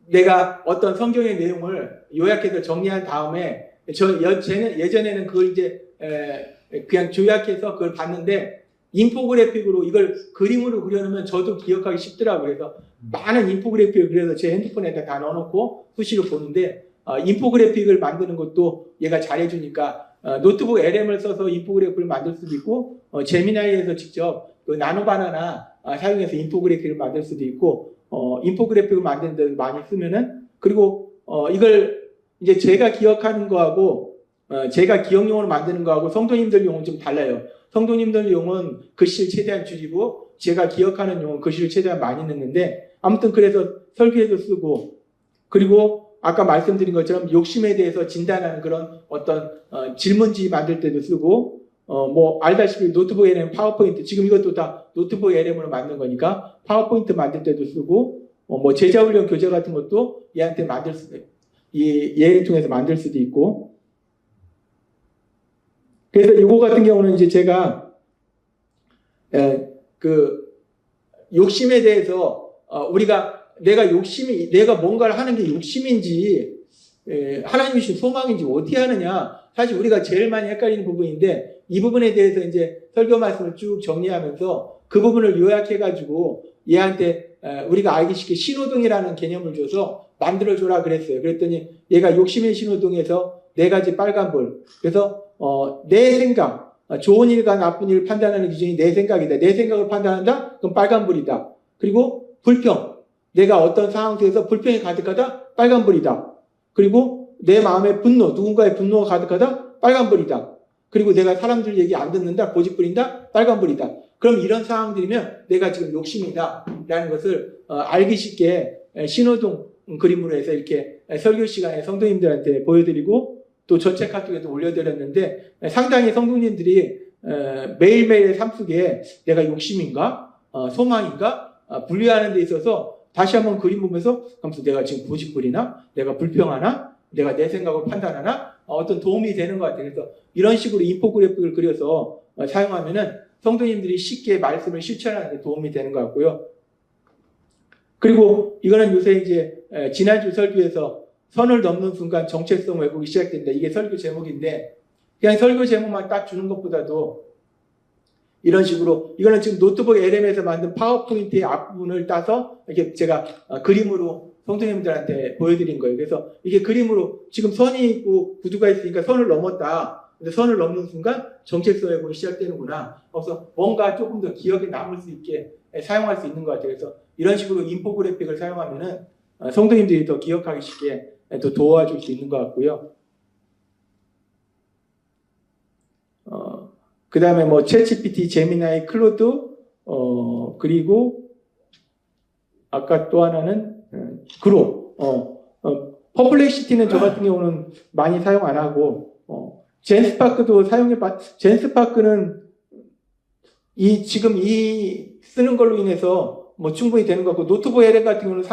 내가 어떤 성경의 내용을 요약해서 정리한 다음에 예전에는 그걸 이제 그냥 조약해서 그걸 봤는데 인포그래픽으로 이걸 그림으로 그려놓으면 저도 기억하기 쉽더라고요. 그래서 많은 인포그래픽을 그려서 제 핸드폰에다 다 넣어놓고 수시로 보는데 인포그래픽을 만드는 것도 얘가 잘해주니까 노트북 LM을 써서 인포그래픽을 만들 수도 있고 제미나이에서 직접 그 나노바나나 사용해서 인포그래픽을 만들 수도 있고 인포그래픽을 만드는 데 많이 쓰면은 그리고 이걸 이제 제가 기억하는 거하고 제가 기억용으로 만드는 거하고 성도님들 용은 좀 달라요. 성도님들 용은 글씨를 최대한 줄이고 제가 기억하는 용은 글씨를 최대한 많이 넣는데 아무튼 그래서 설계에도 쓰고 그리고 아까 말씀드린 것처럼 욕심에 대해서 진단하는 그런 어떤 질문지 만들 때도 쓰고 뭐 알다시피 노트북 LM 파워포인트 지금 이것도 다 노트북 LM으로 만든 거니까 파워포인트 만들 때도 쓰고 뭐 제자훈련 교재 같은 것도 얘한테 만들 수도 얘를 통해서 만들 수도 있고 그래서 이거 같은 경우는 이제 제가 그 욕심에 대해서 내가 뭔가를 하는 게 욕심인지 하나님이 주신 소망인지 어떻게 하느냐 사실 우리가 제일 많이 헷갈리는 부분인데 이 부분에 대해서 이제 설교 말씀을 쭉 정리하면서 그 부분을 요약해가지고 얘한테 우리가 알기 쉽게 신호등이라는 개념을 줘서 만들어줘라 그랬어요. 그랬더니 얘가 욕심의 신호등에서 4가지 빨간불 그래서 내 생각 좋은 일과 나쁜 일을 판단하는 기준이 내 생각이다. 내 생각을 판단한다? 그럼 빨간불이다. 그리고 불평 내가 어떤 상황 속에서 불평이 가득하다? 빨간불이다. 그리고 내 마음의 분노 누군가의 분노가 가득하다? 빨간불이다. 그리고 내가 사람들 얘기 안 듣는다? 고집부린다? 빨간불이다. 그럼 이런 상황들이면 내가 지금 욕심이다 라는 것을 알기 쉽게 신호등 그림으로 해서 이렇게 설교 시간에 성도님들한테 보여드리고 또 전체 카톡에도 올려드렸는데 상당히 성도님들이 매일매일의 삶 속에 내가 욕심인가? 소망인가? 분류하는 데 있어서 다시 한번 그림 보면서 내가 지금 고집부리나? 내가 불평하나? 내가 내 생각을 판단하나? 어떤 도움이 되는 것 같아요. 그래서 이런 식으로 인포그래픽을 그려서 사용하면은 성도님들이 쉽게 말씀을 실천하는 데 도움이 되는 것 같고요. 그리고 이거는 요새 이제 지난주 설교에서 선을 넘는 순간 정체성 왜곡이 시작된다. 이게 설교 제목인데 그냥 설교 제목만 딱 주는 것보다도 이런 식으로 이거는 지금 노트북 LM에서 만든 파워포인트의 앞부분을 따서 이렇게 제가 그림으로 성도님들한테 보여드린 거예요. 그래서 이게 그림으로 지금 선이 있고 구두가 있으니까 선을 넘었다. 근데 선을 넘는 순간 정체성 왜곡이 시작되는구나. 그래서 뭔가 조금 더 기억에 남을 수 있게 사용할 수 있는 것 같아요. 그래서 이런 식으로 인포그래픽을 사용하면은 성도님들이 더 기억하기 쉽게 더 도와줄 수 있는 것 같고요. 그 다음에 뭐 챗GPT, 제미나이, 클로드, 그리고 아까 또 하나는 그로. 퍼플렉시티는 저 같은 경우는 많이 사용 안 하고 젠스파크도 젠스파크는 지금 쓰는 걸로 인해서 뭐 충분히 되는 것 같고 노트북 LM 같은 경우는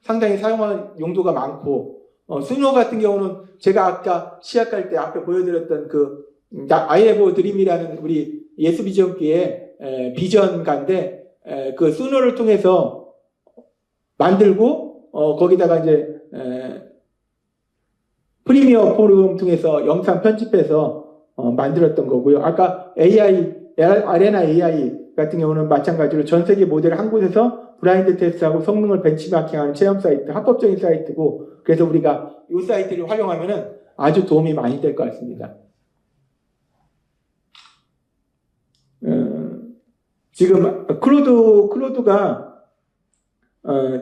상당히 사용하는 용도가 많고 수노 같은 경우는 제가 아까 시작할 때 앞에 보여드렸던 그 I have a dream이라는 우리 예수비전교의 비전가인데 그 수노를 통해서 만들고 거기다가 이제 프리미어 프로그램 통해서 영상 편집해서 만들었던 거고요. 아까 아레나 AI 같은 경우는 마찬가지로 전 세계 모델을 한 곳에서 블라인드 테스트하고 성능을 벤치마킹하는 체험 사이트, 합법적인 사이트고 그래서 우리가 이 사이트를 활용하면은 아주 도움이 많이 될 것 같습니다. 지금 클로드가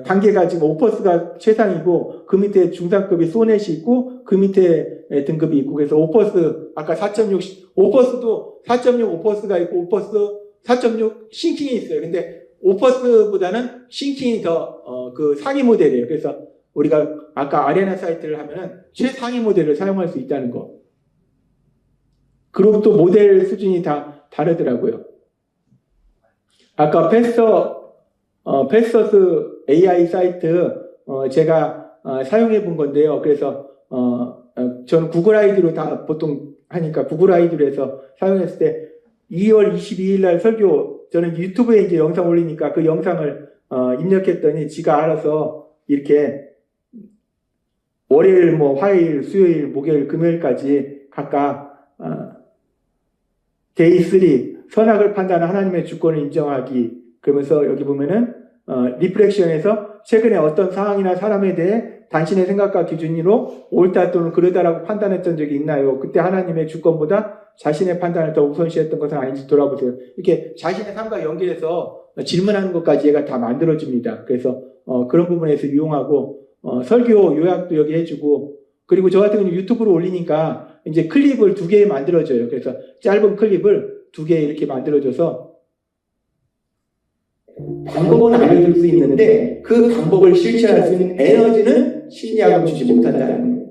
단계가 지금 오퍼스가 최상이고 그 밑에 중상급이 소넷이 있고 그 밑에 등급이 있고 그래서 오퍼스 아까 4.6 오퍼스도 4.6 오퍼스가 있고 오퍼스 4.6 싱킹이 있어요. 근데 오퍼스보다는 싱킹이 더 그 상위 모델이에요. 그래서 우리가 아까 아레나 사이트를 하면은 최상위 모델을 사용할 수 있다는 거. 그리고 또 모델 수준이 다 다르더라고요. 아까 패서스 AI 사이트 제가 사용해 본 건데요. 그래서 저는 구글 아이디로 다 보통 하니까 구글 아이디로 해서 사용했을 때 2월 22일 날 설교 저는 유튜브에 이제 영상 올리니까 그 영상을 입력했더니 지가 알아서 이렇게 월요일, 뭐 화요일, 수요일, 목요일, 금요일까지 각각 데이 3 선악을 판단하는 하나님의 주권을 인정하기 그러면서 여기 보면은 리프렉션에서 최근에 어떤 상황이나 사람에 대해 당신의 생각과 기준으로 옳다 또는 그르다라고 판단했던 적이 있나요? 그때 하나님의 주권보다 자신의 판단을 더 우선시했던 것은 아닌지 돌아보세요. 이렇게 자신의 삶과 연결해서 질문하는 것까지 얘가 다 만들어줍니다. 그래서 그런 부분에서 이용하고 설교 요약도 여기 해주고 그리고 저 같은 경우는 유튜브로 올리니까 이제 클립을 2개 만들어줘요. 그래서 짧은 클립을 2개 이렇게 만들어줘서 방법은 알려줄 수 있는데 그 방법을 실천할 수 있는 에너지는 심리학은 주지 못한다는 거예요.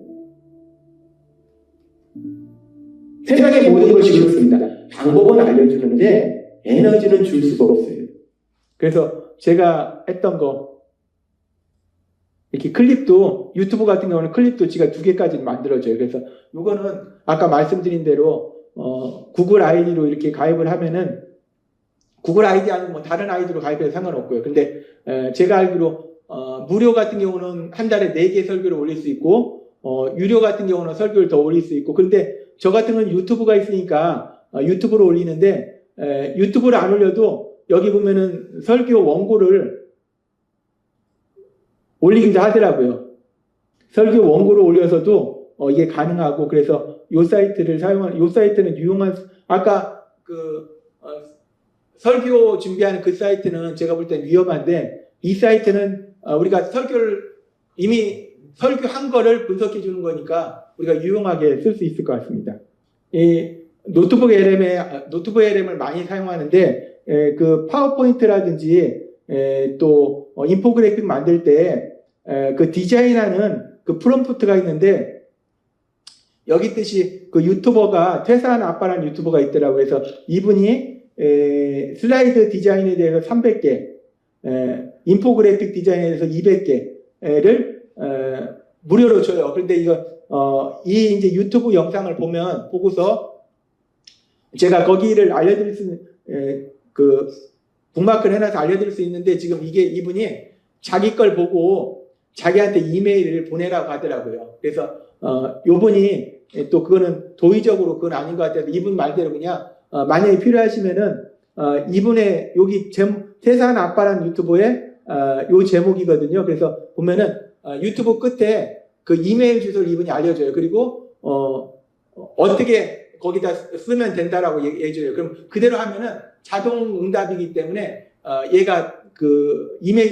세상의 모든 것이 그렇습니다. 방법은 알려주는데 에너지는 줄 수가 없어요. 그래서 제가 했던 거 이렇게 클립도 유튜브 같은 경우는 클립도 지가 2개까지 만들어줘요. 그래서 이거는 아까 말씀드린 대로 구글 아이디로 이렇게 가입을 하면은 구글 아이디 아니면 뭐 다른 아이디로 가입해도 상관없고요. 근데 제가 알기로 무료 같은 경우는 한 달에 4개 설교를 올릴 수 있고 유료 같은 경우는 설교를 더 올릴 수 있고 그런데 저 같은 경우는 유튜브가 있으니까 유튜브로 올리는데 유튜브를 안 올려도 여기 보면은 설교 원고를 올리기도 하더라고요. 설교 원고를 올려서도 이게 가능하고 그래서 요 사이트를 사용하는 요 사이트는 유용한 아까 설교 준비하는 그 사이트는 제가 볼 땐 위험한데 이 사이트는 우리가 설교를 이미 설교한 거를 분석해 주는 거니까 우리가 유용하게 쓸 수 있을 것 같습니다. 이 노트북 LM을 많이 사용하는데 그 파워포인트라든지 또 인포그래픽 만들 때 그 디자인하는 그 프롬프트가 있는데 여기 뜻이 그 유튜버가 퇴사한 아빠라는 유튜버가 있더라고요. 그래서 이분이 슬라이드 디자인에 대해서 300개, 인포그래픽 디자인에 대해서 200개를 무료로 줘요. 그런데 이 이제 유튜브 영상을 보고서 제가 거기를 알려드릴 수 있는 그 북마크를 해놔서 알려드릴 수 있는데 지금 이분이 자기 걸 보고 자기한테 이메일을 보내라고 하더라고요. 그래서 요분이 또 그거는 도의적으로 그건 아닌 것 같아서 이분 말대로 그냥 만약에 필요하시면은 이분의 여기 퇴사한 아빠라는 유튜브의 요 제목이거든요. 그래서 보면은 유튜브 끝에 그 이메일 주소를 이분이 알려줘요. 그리고 어떻게 거기다 쓰면 된다라고 얘기해줘요. 그럼 그대로 하면은 자동 응답이기 때문에 얘가 그 이메일